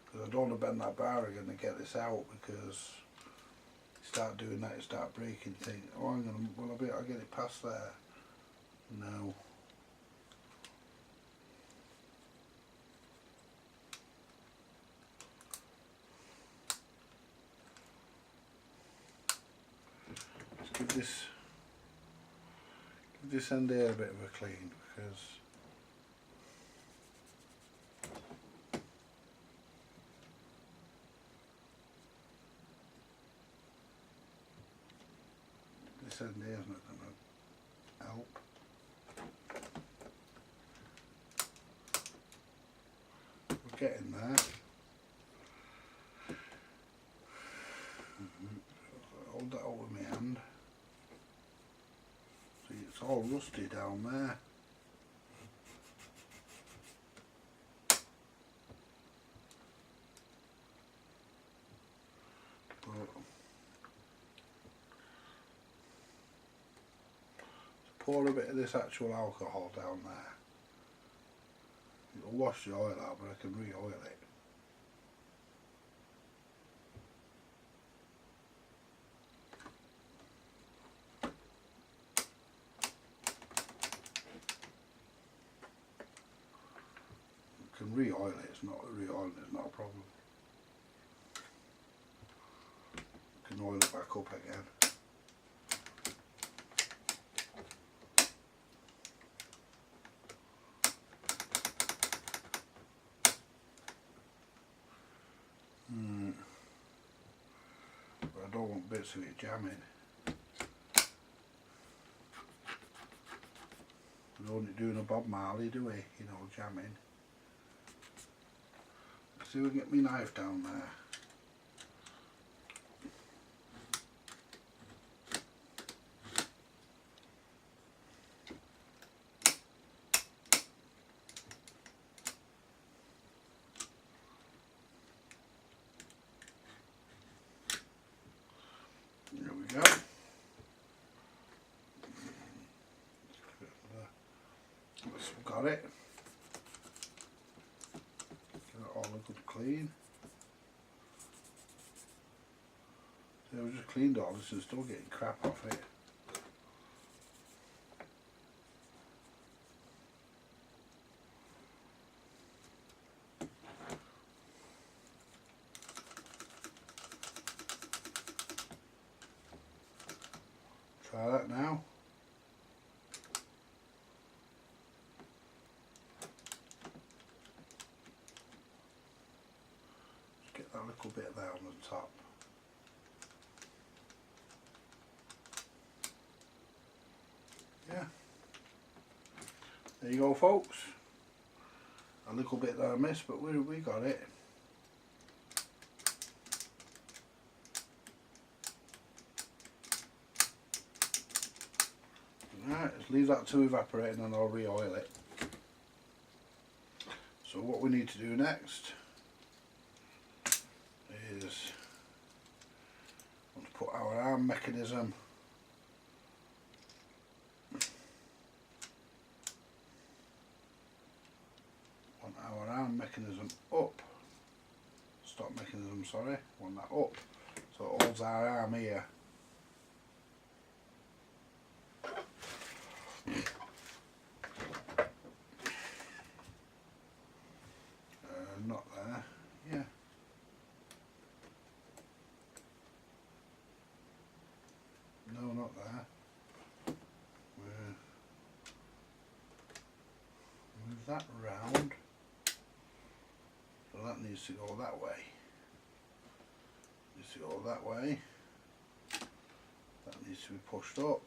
because I don't want to bend that bar again to get this out, because you start doing that, you start breaking things. Oh, hang on, will I be able to get it past there? No. Let's give this this end here a bit of a clean, because this end here is not going to help. We're getting there. Hold that over my hand. See, it's all rusty down there. But pour a bit of this actual alcohol down there. It'll wash the oil out, but I can re-oil it. Can re-oil it, it's not re-oiling, it's not a problem. Can oil it back up again. But I don't want bits of it jamming. We don't do no Bob Marley, do we? You know, jamming. See if we can get my knife down there. There we go. We've got it. All a good clean. So we just cleaned all this and still getting crap off it. Try that now. A little bit there on the top. Yeah. There you go, folks. A little bit there I missed, but we got it. Right, let's leave that to evaporate and then I'll re-oil it. So what we need to do next is let's put our arm mechanism up, stop mechanism, sorry, want that up, so it holds our arm here. Not there, yeah. No, not there. Move that round. So that needs to go that way. Needs to go that way. That needs to be pushed up.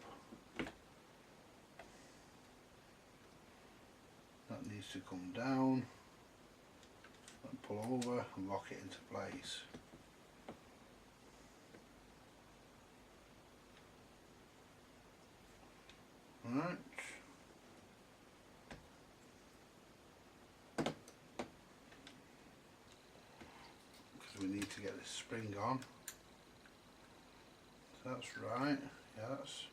That needs to come down. And pull over and lock it into place. Right. Because we need to get this spring on. So that's right. Yeah, that's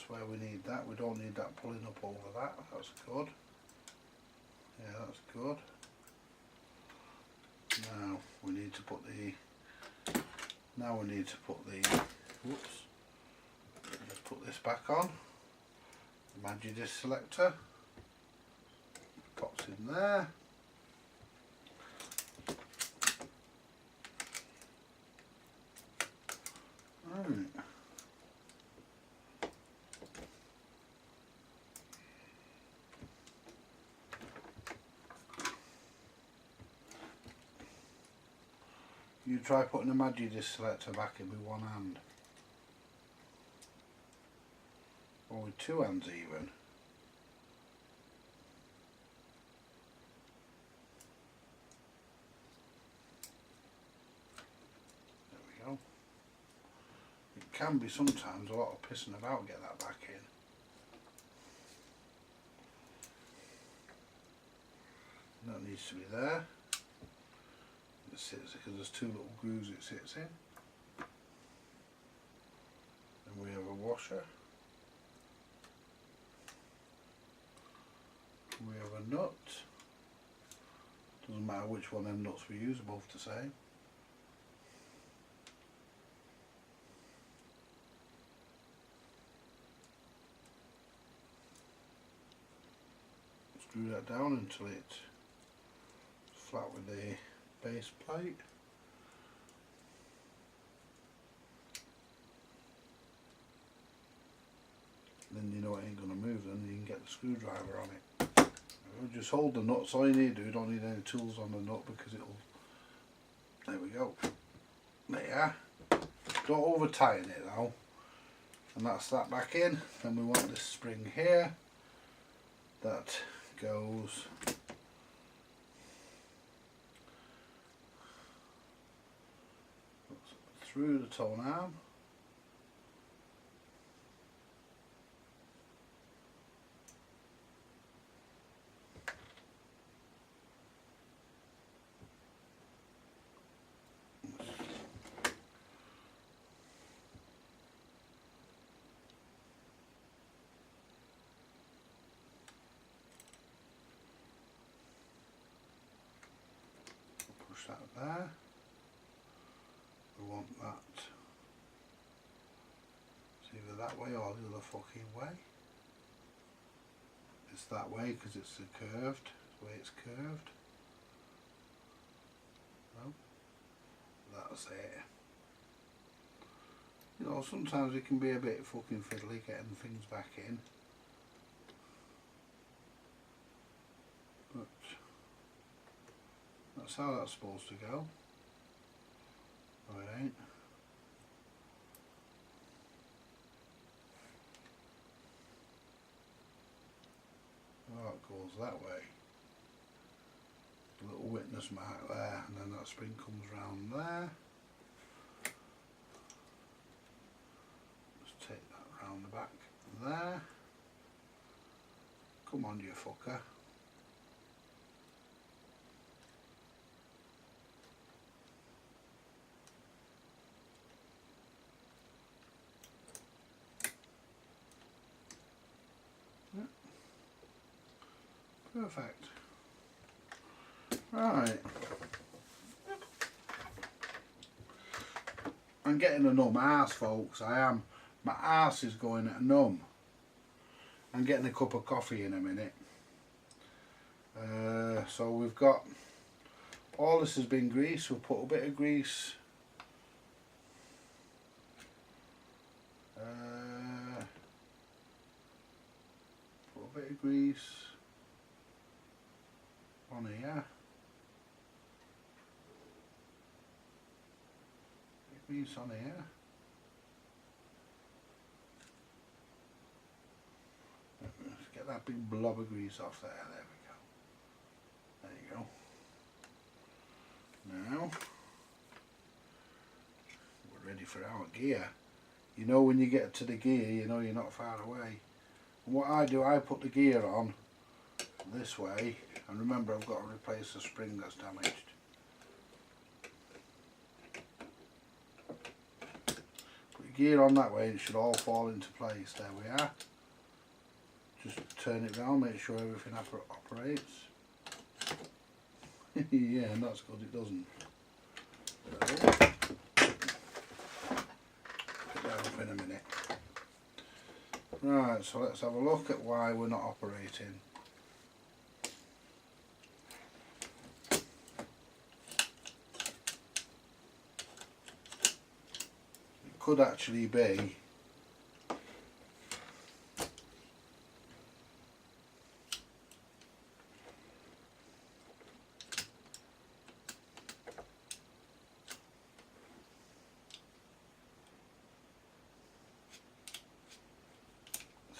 where we need that. We don't need that pulling up over that. That's good. Yeah, that's good. Now we need to put the. Whoops. Let's put this back on. The Magidis selector. Pops in there. Right. You try putting a Magidisc selector back in with one hand. Or with two hands even. There we go. It can be sometimes a lot of pissing about get that back in. That needs to be there. It sits because there's two little grooves it sits in. Then we have a washer. We have a nut. Doesn't matter which one of them nuts we use, both the same. Screw that down until it's flat with the base plate. Then you know it ain't going to move, then you can get the screwdriver on it. Just hold the nuts, all you need to do, don't need any tools on the nut because it'll, there we go. There, don't over tighten it though. And that's that back in. Then we want this spring here that goes through the tone arm. Push that there. We want that it's either that way or the other fucking way. It's that way because it's curved, the way it's curved. No, that's it. You know, sometimes it can be a bit fucking fiddly getting things back in. But that's how that's supposed to go. No, it ain't. Oh, it goes that way. A little witness mark there, and then that spring comes round there. Just take that round the back there. Come on, you fucker. Perfect. Right. I'm getting a numb arse, folks. I am. My arse is going numb. I'm getting a cup of coffee in a minute. So we've got all this has been greased. We'll put a bit of grease. Put a bit of grease on here. Grease on here. Let's get that big blob of grease off there. There we go. There you go. Now we're ready for our gear. You know when you get to the gear, you know you're not far away. And what I do, I put the gear on this way, and remember I've got to replace the spring that's damaged. Put the gear on that way and it should all fall into place. There we are. Just turn it round, make sure everything operates. Yeah, and that's good, it doesn't. Pick that up in a minute. Right, so let's have a look at why we're not operating. It could actually be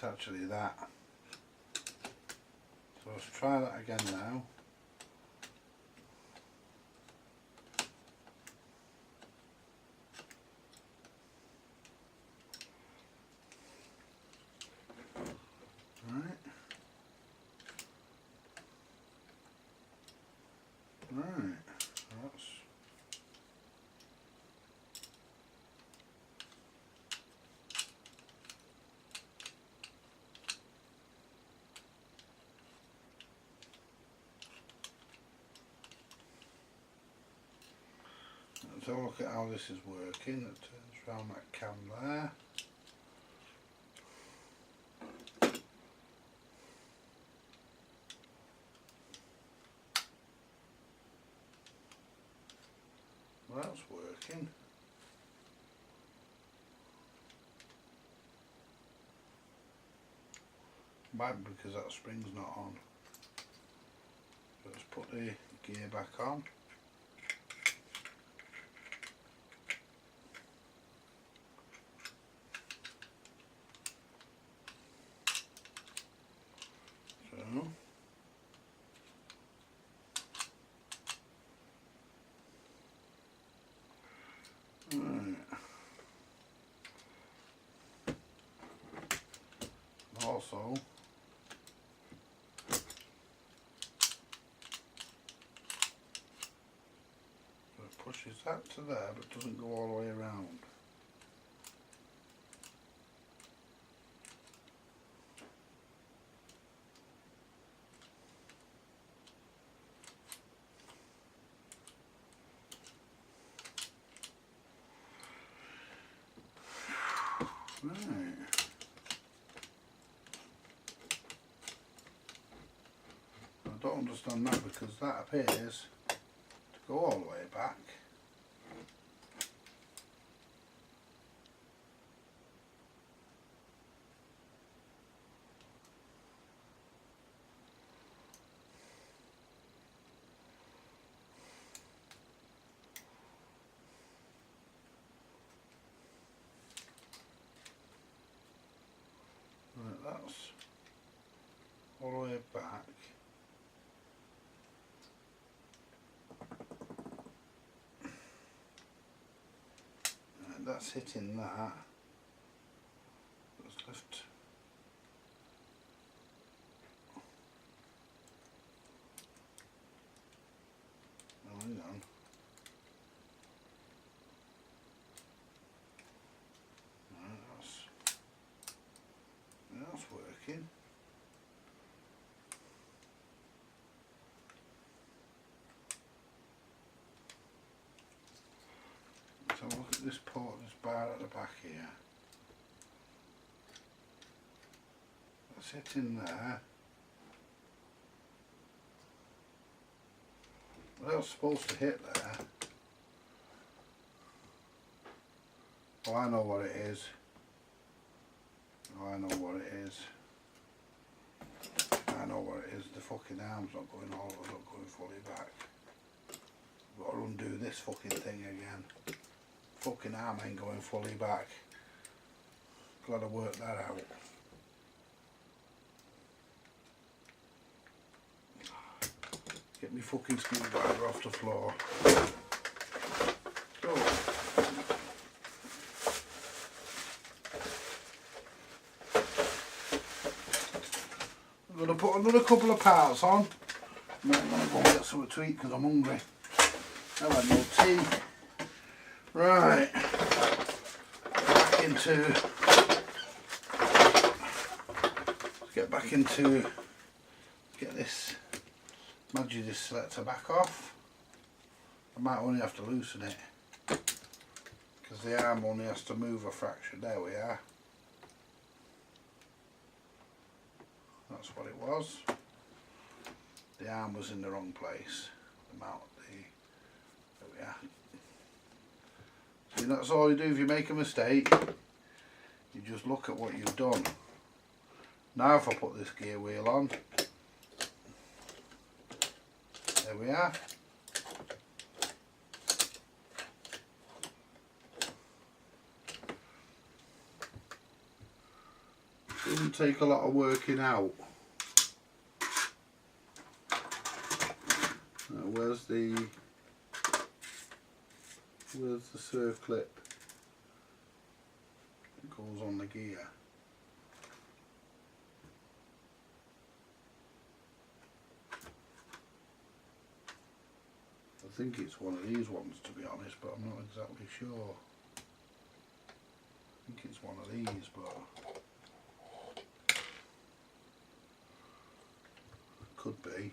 actually that. So let's try that again now. Right, that's let's have a look at how this is working. It turns around that cam there. Well, that's working. Might be because that spring's not on. So let's put the gear back on. So right. Also it pushes that to there but doesn't go all the way around. Right. I don't understand that because that appears to go all the way back. Right, that's all the way back. Right, that's hitting that. Let's lift. Oh, hang on. Right, that's working. Let's have a look at this port, this bar at the back here. That's hitting there. Well, it's supposed to hit there. Oh, I know what it is. Oh, I know what it is. I know what it is. The fucking arm's not going fully back. I've got to undo this fucking thing again. Fucking arm ain't going fully back. Glad I worked that out. Get me fucking screwdriver off the floor. So, I'm going to put another couple of parts on. I'm going to go and get something to eat because I'm hungry. I've had no tea. Right. Get this this selector back off. I might only have to loosen it because the arm only has to move a fraction. There we are. That's what it was. The arm was in the wrong place. There we are. See, that's all you do if you make a mistake. You just look at what you've done. Now if I put this gear wheel on, there we are. Doesn't take a lot of working out. Where's the serve clip? It goes on the gear. I think it's one of these ones, to be honest, but I'm not exactly sure. I think it's one of these, but could be.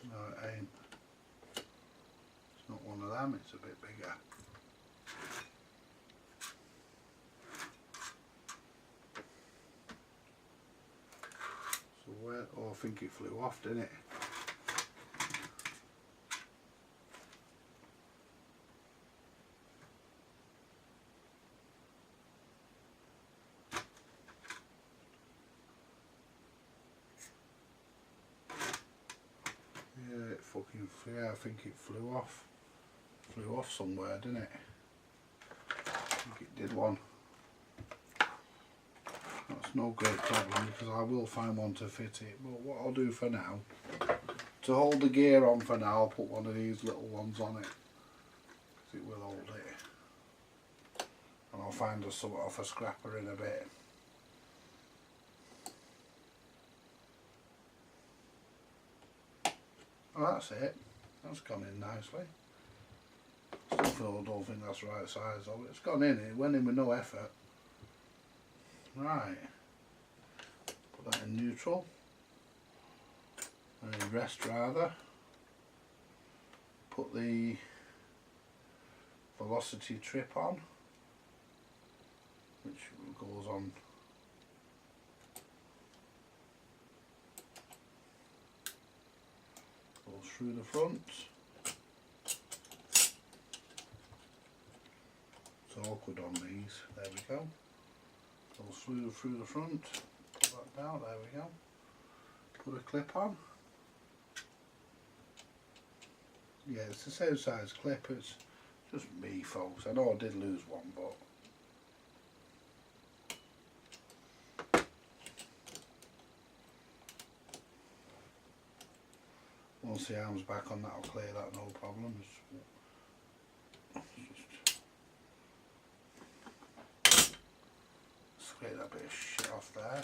No, it ain't. It's not one of them, it's a bit bigger. So where, oh, I think it flew off, didn't it? Yeah, I think it flew off. Flew off somewhere, didn't it? I think it did one. That's no great problem because I will find one to fit it. But what I'll do for now, to hold the gear on for now, I'll put one of these little ones on it. Because it will hold it. And I'll find us something off a scrapper in a bit. Oh, that's it. That's gone in nicely. Still don't think that's the right size though. It's gone in. It went in with no effort. Right. Put that in neutral. And in rest rather. Put the velocity trip on, which goes on. Through the front. It's awkward on these. There we go. Goes through the front. Put that down. There we go. Put a clip on. Yeah, it's the same size clip. It's just me, folks. I know I did lose one, but once the arm's back on, that'll clear that, no problem. Just scrape that bit of shit off there.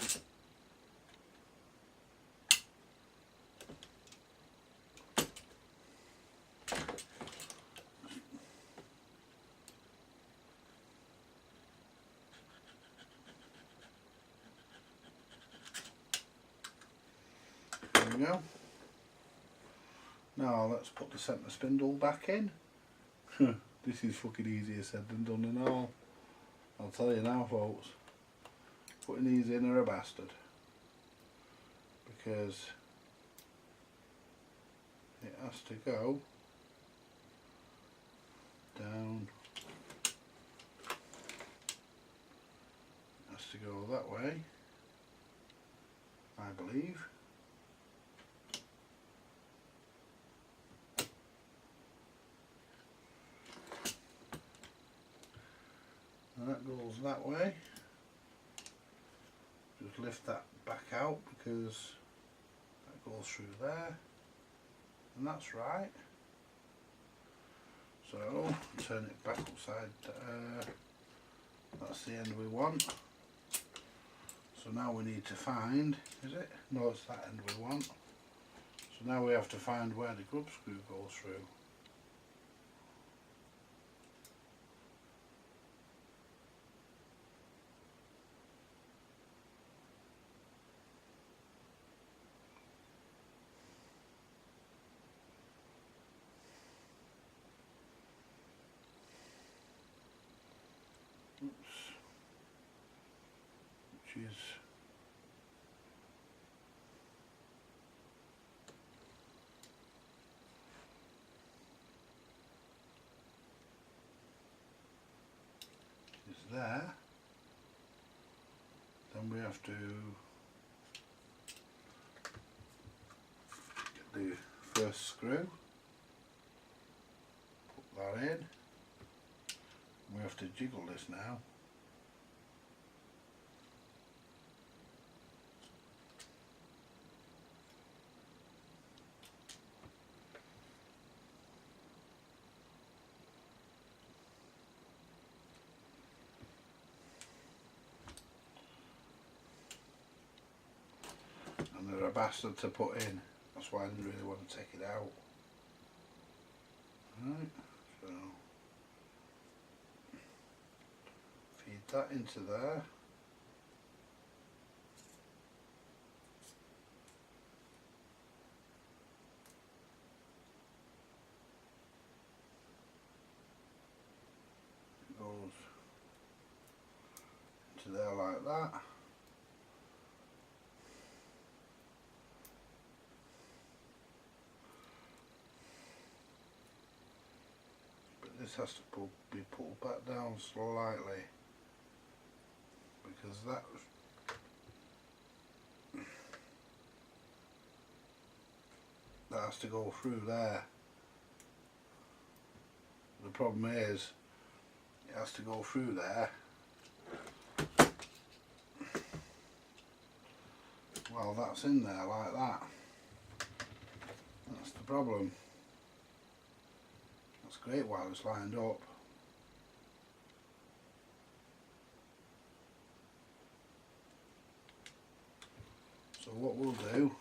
There we go. Now let's put the centre spindle back in. This is fucking easier said than done and all. I'll tell you now, folks. Putting these in are a bastard. Because it has to go down. It has to go that way, I believe. And that goes that way. Just lift that back out because that goes through there, and that's right. So turn it back upside. That's the end we want. So now we need to find, is it? No, it's that end we want. So now we have to find where the grub screw goes through. Which is there. Then we have to get the first screw, put that in. We have to jiggle this now. And they're a bastard to put in, that's why I didn't really want to take it out. Right, so feed that into there. It goes into there like that. This has to be pulled back down slightly because that has to go through there. The problem is it has to go through there while that's in there like that. That's the problem. That's great while it's lined up. So what we'll do,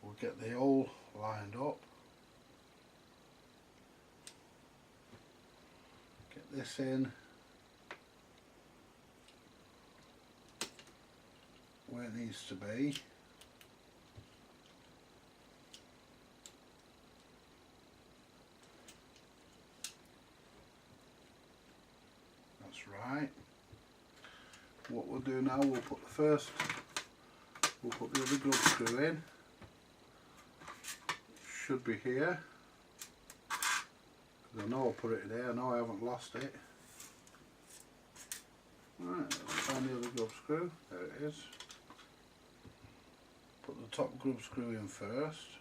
we'll get the hole lined up, get this in where it needs to be. That's right. What we'll do now, we'll put the other grub screw in. Should be here. I know I'll put it in there, I know I haven't lost it. Right, let's find the other grub screw. There it is. Put the top grub screw in first,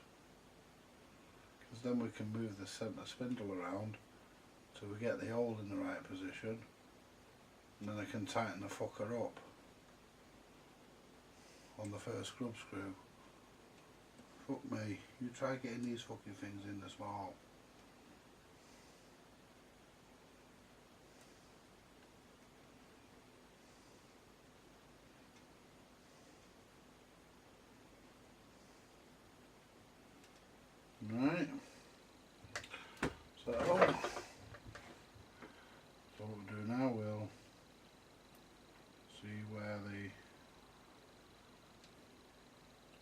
because then we can move the centre spindle around till we get the hole in the right position, and then I can tighten the fucker up on the first grub screw. Fuck me, you try getting these fucking things in the small. Right, so what we'll do now, we'll see where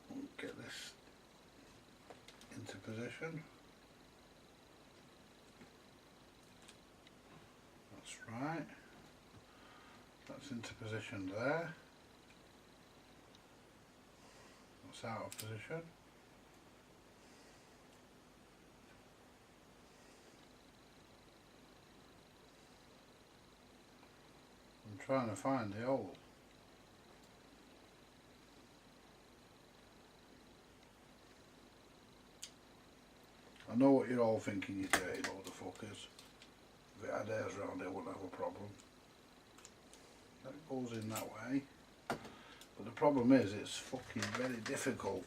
we'll get this into position. That's right, that's into position there, that's out of position. I'm trying to find the hole. I know what you're all thinking, you dirty motherfuckers. If it had hairs around it, I wouldn't have a problem. That goes in that way. But the problem is, it's fucking very difficult.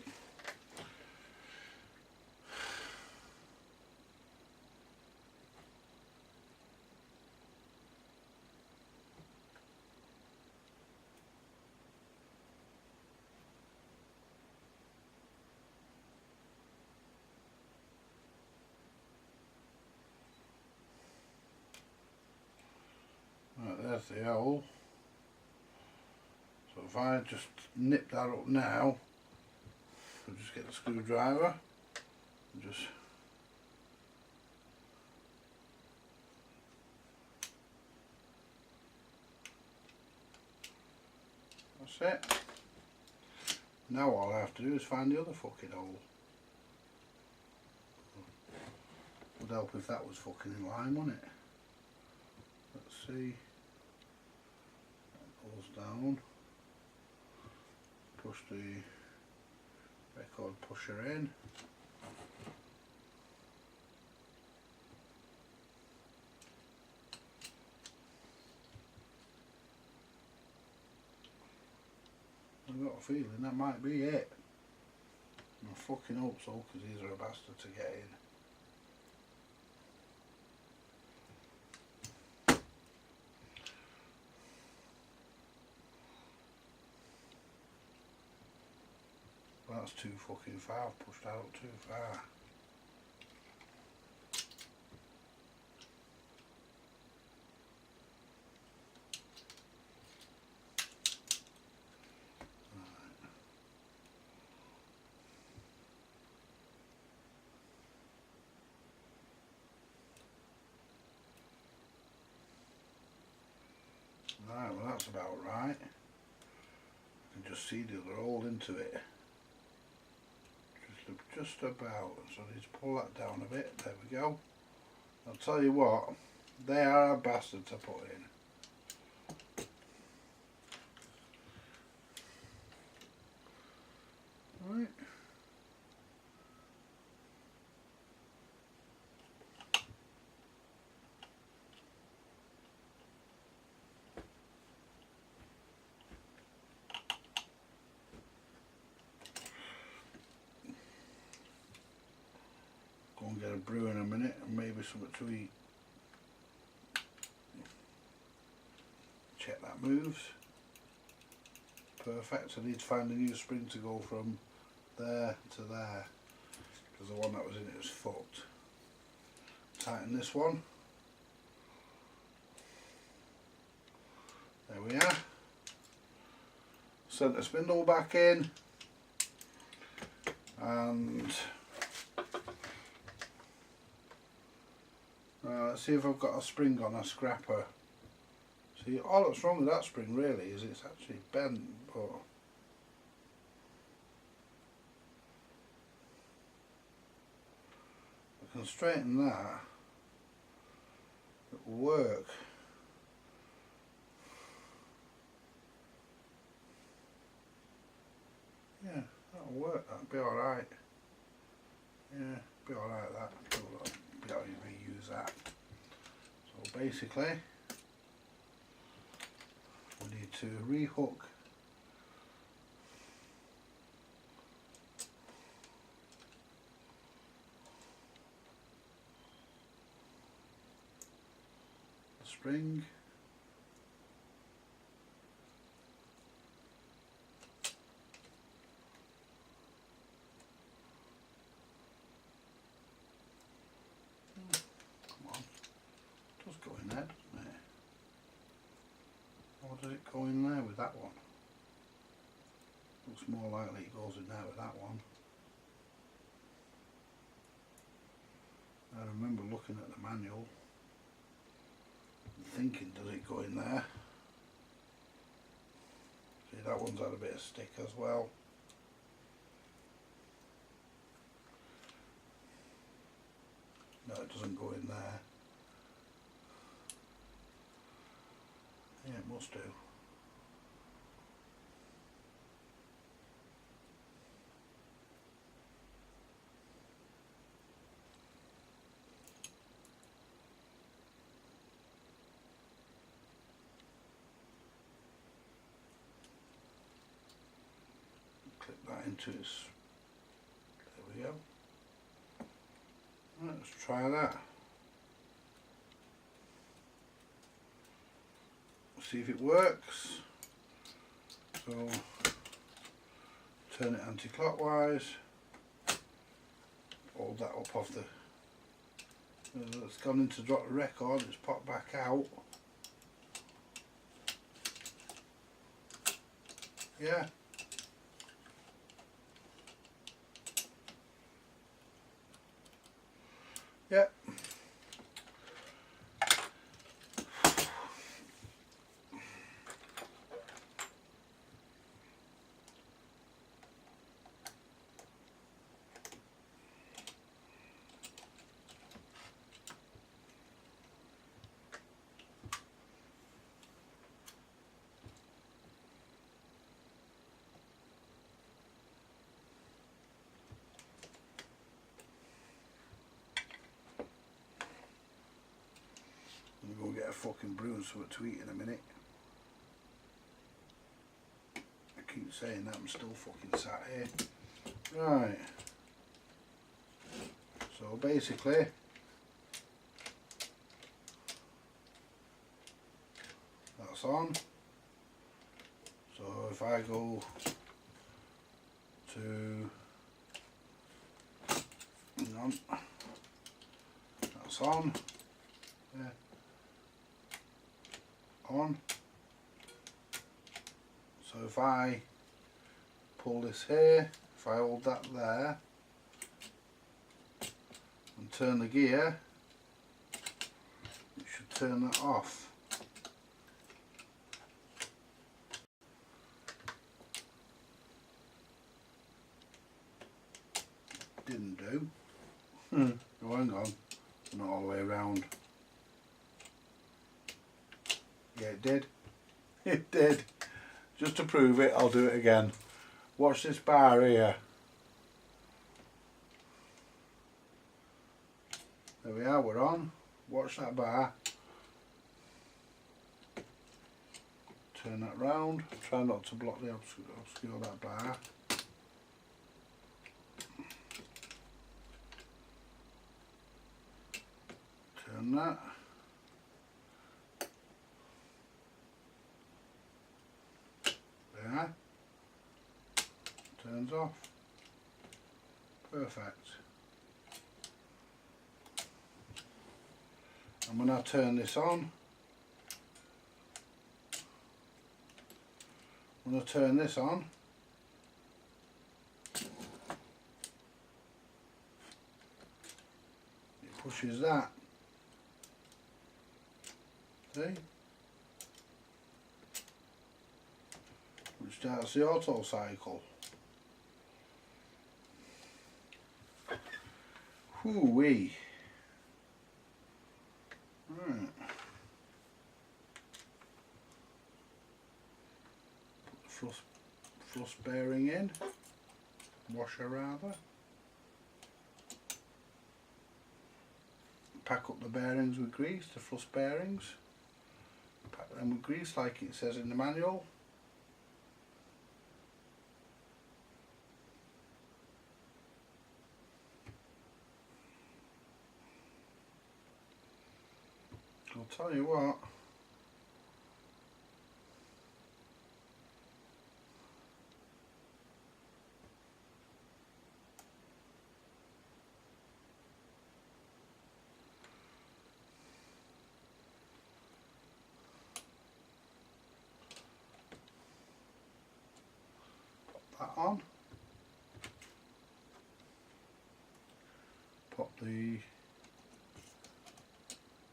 Right, there's the hole. So if I just nip that up now, I'll just get the screwdriver and just that's it. Now all I have to do is find the other fucking hole. Would help if that was fucking in line, wouldn't it? Let's see. That goes down. Push the record pusher in. I've got a feeling that might be it. I fucking hope so, because these are a bastard to get in. That's too fucking far, I've pushed out too far. Right, well that's about right. I can just see the other hole into it. Just about, so I need to pull that down a bit, there we go. I'll tell you what, they are a bastard to put in. Right. Go and get a brew in a minute and maybe something to eat. Check that moves. Perfect. I need to find a new spring to go from there to there, because the one that was in it was fucked. Tighten this one. There we are. Centre spindle back in, and let's see if I've got a spring on a scrapper. See, all that's wrong with that spring really is it's actually bent, but I can straighten that. It will work. Yeah, that'll work. That'll be alright. Yeah, be alright that. Be able to reuse that. So basically, we need to rehook the spring. Go in there, doesn't it? Or does it go in there with that one? Looks more likely it goes in there with that one. I remember looking at the manual and thinking, does it go in there? See, that one's had a bit of stick as well. No, it doesn't go in there. Yeah, it must do. Clip that into its... There we go. Right, let's try that. See if it works. So turn it anti-clockwise, hold that up off the, it's gone into drop the record, it's popped back out. Yeah. Yeah. I'm going to get a fucking brew and something to eat in a minute. I keep saying that, I'm still fucking sat here. Right. So basically, that's on. So if I go to, hang on, that's on. Yeah. On. So if I pull this here, if I hold that there and turn the gear, it should turn that off. Didn't do. Oh, hang on, not all the way around. Yeah, it did. It did. Just to prove it, I'll do it again. Watch this bar here. There we are, we're on. Watch that bar. Turn that round. Try not to block the obscure that bar. Turn that. There. Turns off. Perfect. And when I turn this on, when I turn this on, it pushes that. See? Which starts the auto cycle. Hoo-wee. Right. Put the thrust bearing in. Washer rather. Pack up the bearings with grease, the thrust bearings. Pack them with grease like it says in the manual. I'll tell you what, pop that on, pop the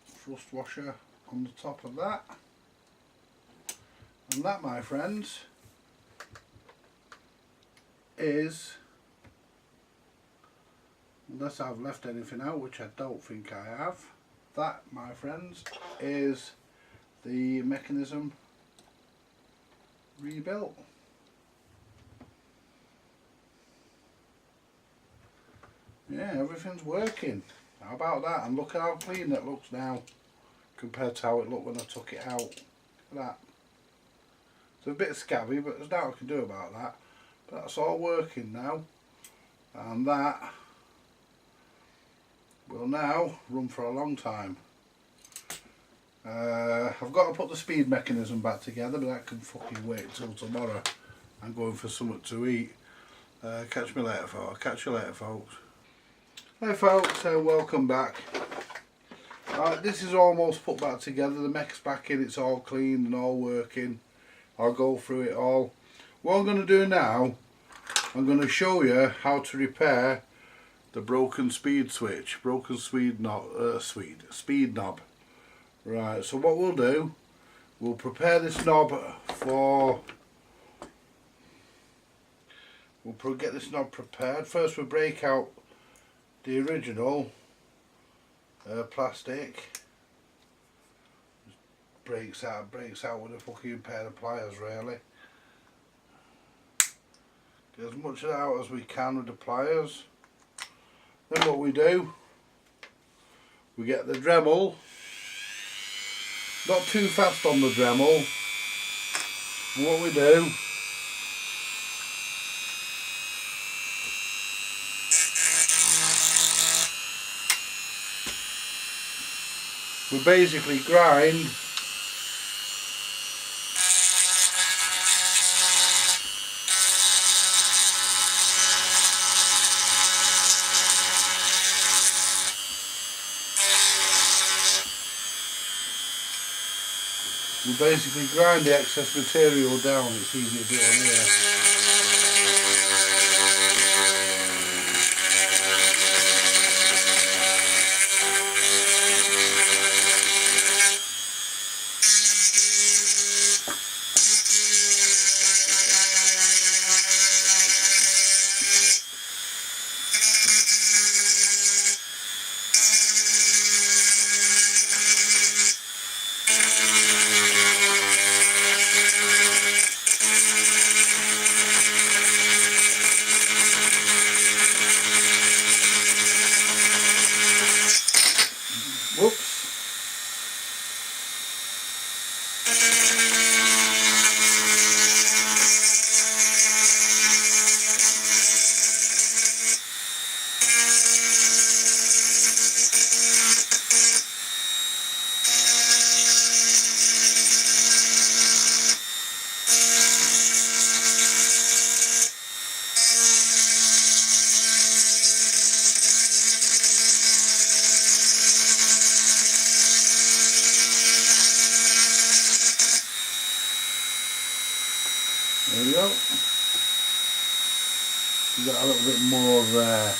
thrust washer on the top of that, and that, my friends, is, unless I've left anything out, which I don't think I have, that, my friends, is the mechanism rebuilt. Yeah, everything's working. How about that? And look how clean it looks now compared to how it looked when I took it out. Look at that. It's a bit scabby, but there's nothing I can do about that. But that's all working now. And that will now run for a long time. I've got to put the speed mechanism back together, but that can fucking wait till tomorrow. I'm going for something to eat. Catch me later, folks. Catch you later, folks. Hey folks, welcome back. This is almost put back together. The mech's back in, it's all clean and all working. I'll go through it all. What I'm going to do now, I'm going to show you how to repair the broken speed switch, broken speed knob. Right, so what we'll do, we'll prepare this knob for, we'll get this knob prepared. First we'll break out the original plastic. Breaks out with a fucking pair of pliers, really. Get as much of that out as we can with the pliers. Then what we do, we get the Dremel, not too fast on the Dremel, and what we do, we basically grind the excess material down. It's easy to do on here. Whoops. There we go. We've got a little bit more there.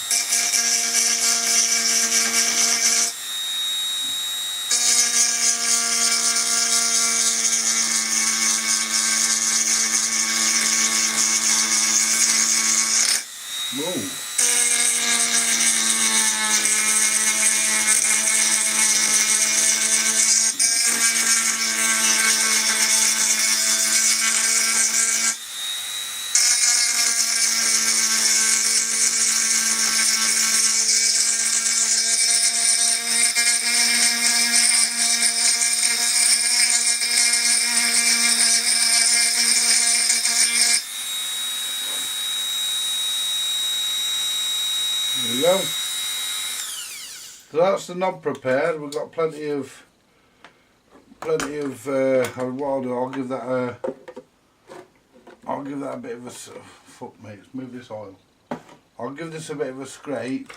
Whoa. There we go. So that's the knob prepared. We've got plenty of what I'll do, I'll give that a bit of a fuck mate, let's move this oil. I'll give this a bit of a scrape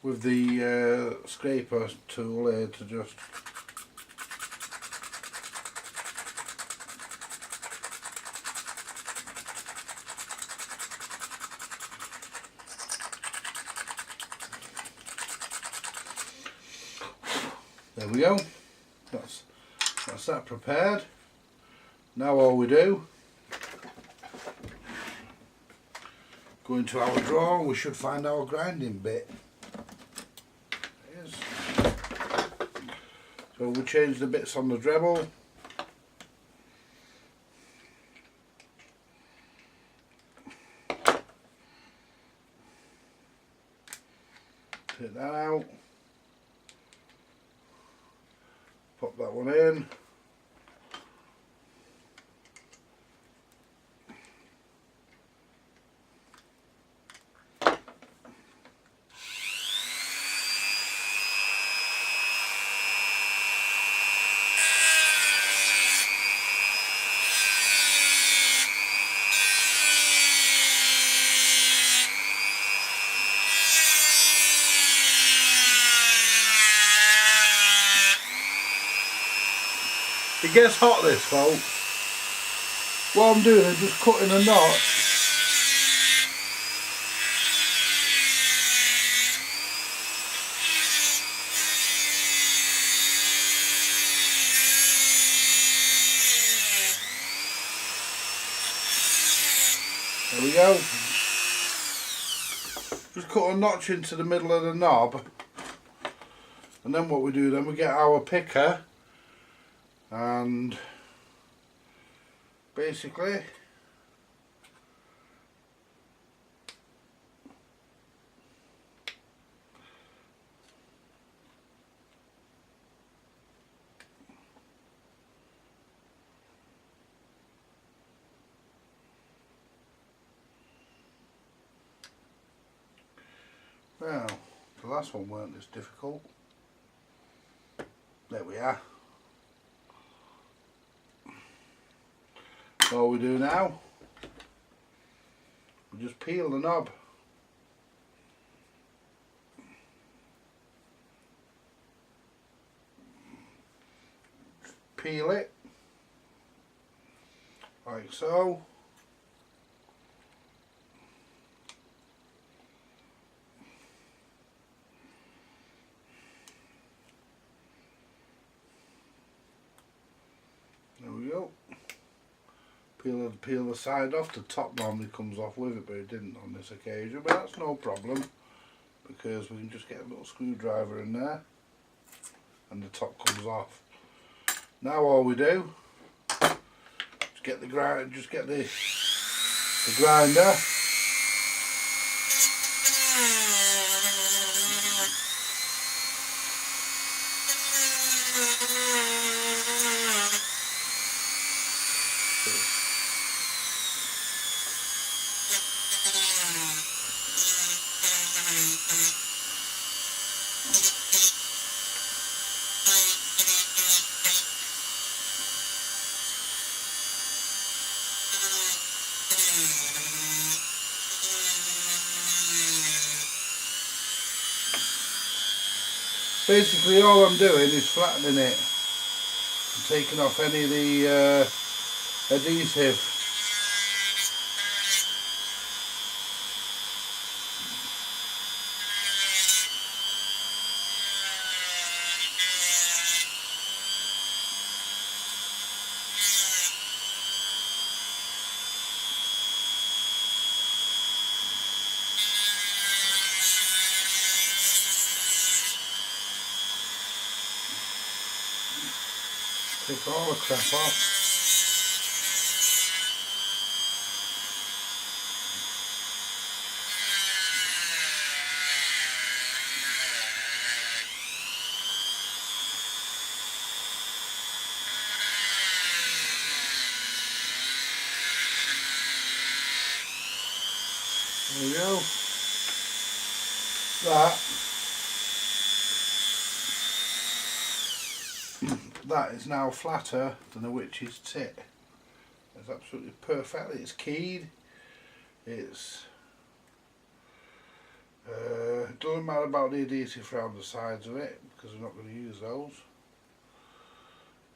with the scraper tool here to just there we go. That's that prepared. Now all we do, go into our drawer, we should find our grinding bit. There it is. So we'll change the bits on the Dremel. Take that out. Pop that one in. It gets hot, this, folks. What I'm doing is just cutting a notch. There we go. Just cut a notch into the middle of the knob. And then what we do, then we get our picker. And basically well, the last one weren't as difficult. There we are. So all we do now, we just peel the knob. Peel it like so. There we go. Peel the side off. The top normally comes off with it, but it didn't on this occasion. But that's no problem, because we can just get a little screwdriver in there and the top comes off. Now all we do is get the grinder. Basically all I'm doing is flattening it and taking off any of the adhesive. Take all the crap off. There we go. That is now flatter than a witch's tit. It's absolutely perfect. It's keyed. It's it doesn't matter about the adhesive around the sides of it, because we're not going to use those.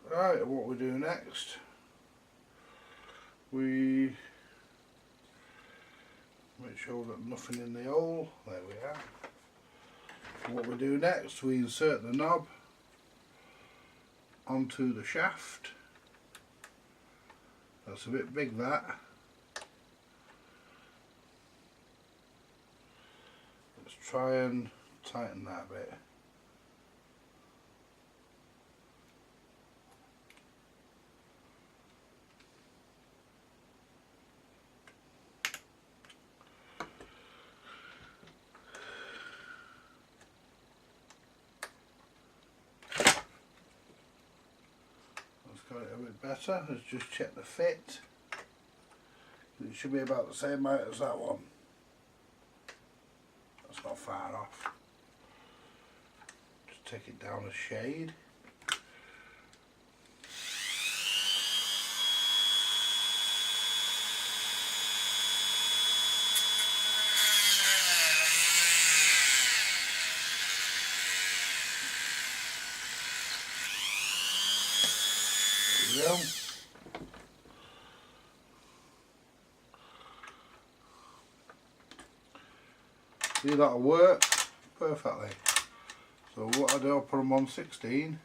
Right, what we do next, we make sure that nothing in the hole. There we are. What we do next, we insert the knob onto the shaft. That's a bit big, that. Let's try and tighten that a bit. Got it a bit better. Let's just check the fit. It should be about the same height as that one. That's not far off. Just take it down a shade. See, that'll work perfectly. So what I do, I'll put them on 16.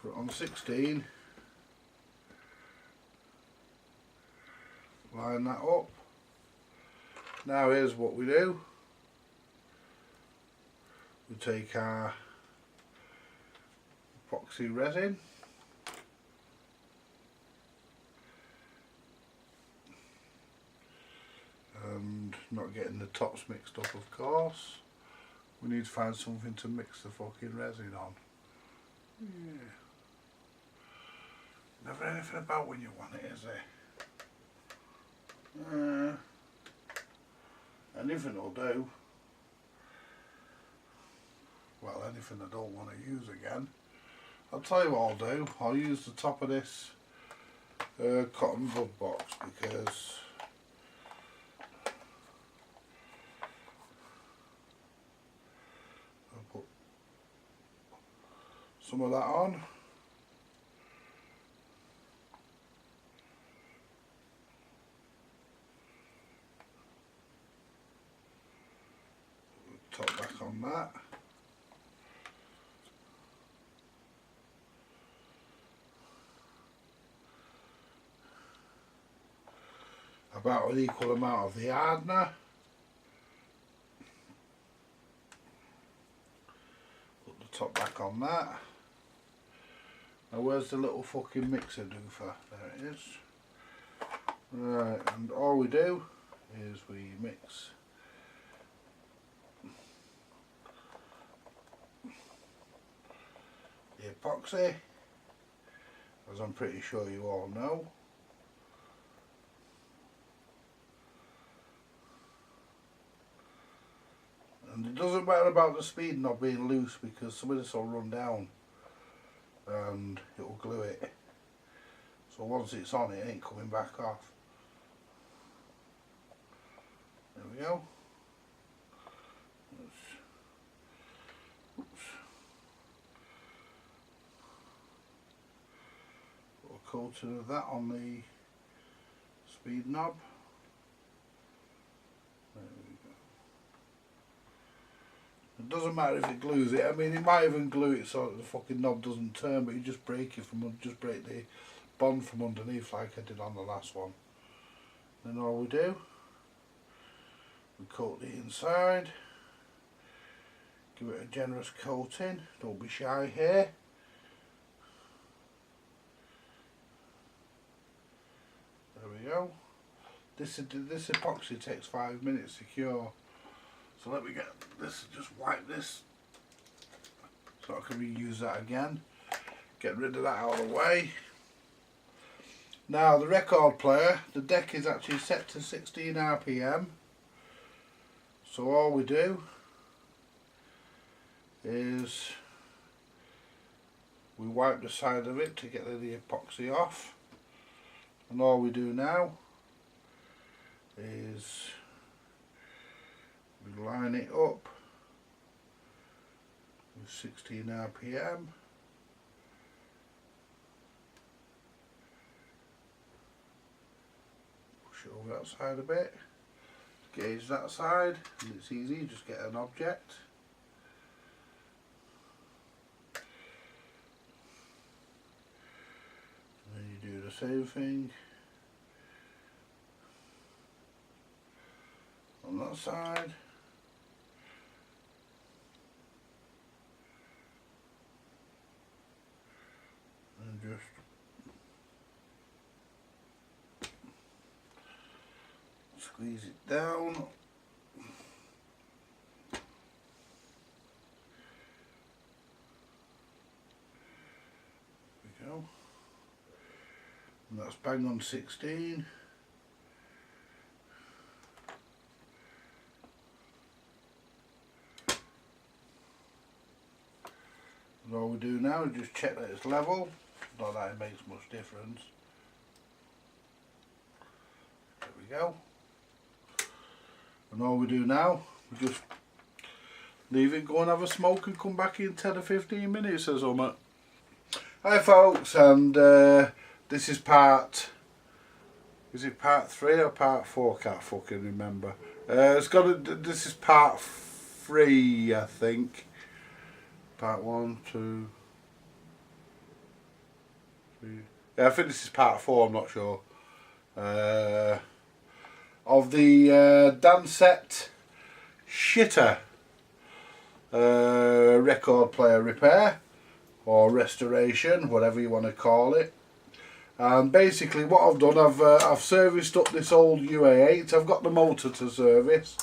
Put it on 16. Line that up. Now here's what we do. We take our epoxy resin. And not getting the tops mixed up, of course. We need to find something to mix the fucking resin on. Yeah. Never anything about when you want it, is there? Anything will do. well, anything I don't want to use again. I'll tell you what I'll do. I'll use the top of this cotton bud box, because I'll put some of that on. Top back on that. About an equal amount of the hardener. Put the top back on that. Now where's the little fucking mixer doofer? There it is. Right, and all we do is we mix the epoxy, as I'm pretty sure you all know. And it doesn't matter about the speed knob being loose, because some of this will run down and it will glue it. So once it's on, it ain't coming back off. There we go. Oops. Put a coating of that on the speed knob. There we go. It doesn't matter if it glues it. I mean, it might even glue it so that the fucking knob doesn't turn, but you just break it from, just break the bond from underneath like I did on the last one. Then all we do, we coat the inside, give it a generous coating, don't be shy here. There we go. This epoxy takes 5 minutes to cure. So let me get this, just wipe this so I can reuse that again. Get rid of that out of the way. Now the record player, the deck is actually set to 16 RPM. So all we do is we wipe the side of it to get the epoxy off. And all we do now is we line it up with 16 RPM. Push it over that side a bit. Gauge that side, and it's easy, just get an object. And then you do the same thing on that side. And just squeeze it down. There we go. And that's bang on 16. And all we do now is just check that it's level. Not that it makes much difference. There we go. And all we do now, we just leave it, go and have a smoke, and come back in 10 or 15 minutes or something. Hi folks, and this is part, is it part 3 or part 4? Can't fucking remember. This is part 3, I think. Part 1, 2, 3. Yeah, I think this is part 4, I'm not sure. Of the DANSETTE shitter record player repair or restoration, whatever you want to call it. And basically what I've done, I've serviced up this old UA8. I've got the motor to service,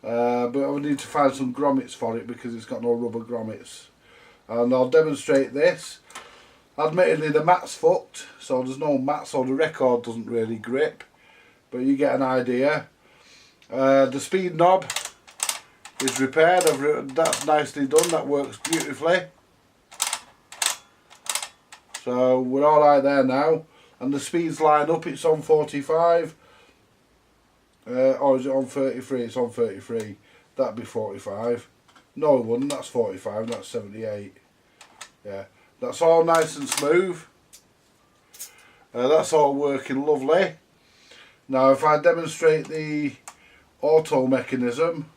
but I would need to find some grommets for it because it's got no rubber grommets. And I'll demonstrate this. Admittedly the mat's fucked, so there's no mat, so the record doesn't really grip, but you get an idea. The speed knob is repaired. That's nicely done, that works beautifully. So we're alright there now. And the speeds line up, it's on 45. Or is it on 33? It's on 33. That'd be 45. No it wouldn't, that's 45, that's 78. Yeah, that's all nice and smooth. That's all working lovely. Now if I demonstrate the auto mechanism,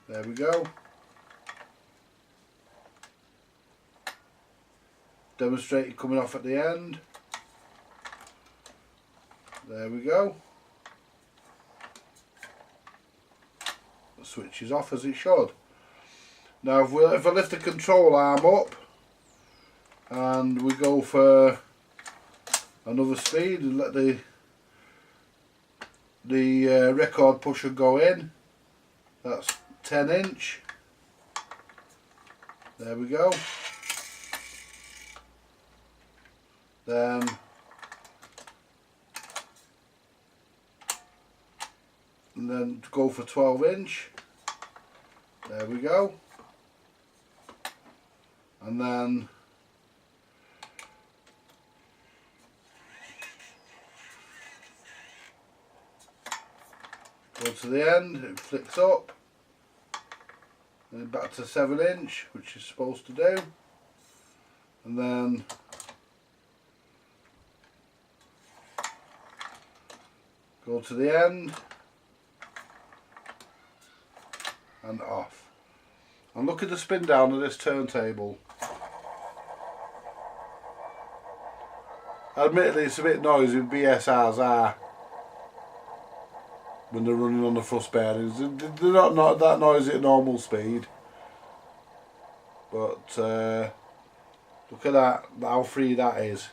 there we go. Demonstrate it coming off at the end. There we go. The switch is off as it should. Now if I lift the control arm up and we go for another speed and let the record pusher go in, that's 10". There we go. Then and then go for 12". There we go. And then go to the end, it flicks up, and back to 7", which is supposed to do, and then go to the end and off. And look at the spin down of this turntable. Admittedly it's a bit noisy, BSRs are, when they're running on the thrust bearings. They're not that noisy at normal speed. But look at that, how free that is.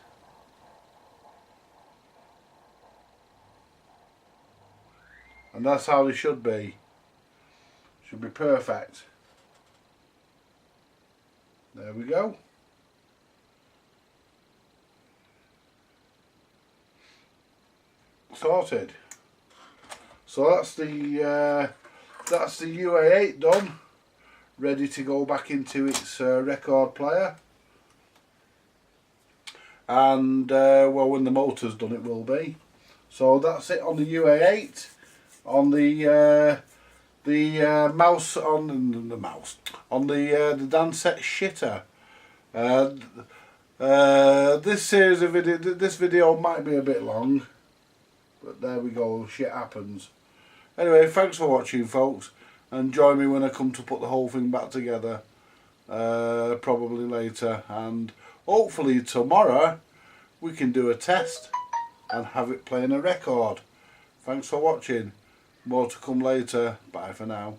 And that's how they should be. Should be perfect. There we go. Sorted. So that's the UA8 done, ready to go back into its record player. And well, when the motor's done, it will be. So that's it on the UA8. On the mouse on the DANSETTE shitter. This series of this video might be a bit long, but there we go. Shit happens. Anyway, thanks for watching, folks, and join me when I come to put the whole thing back together. Probably later, and hopefully tomorrow we can do a test and have it playing a record. Thanks for watching. More to come later. Bye for now.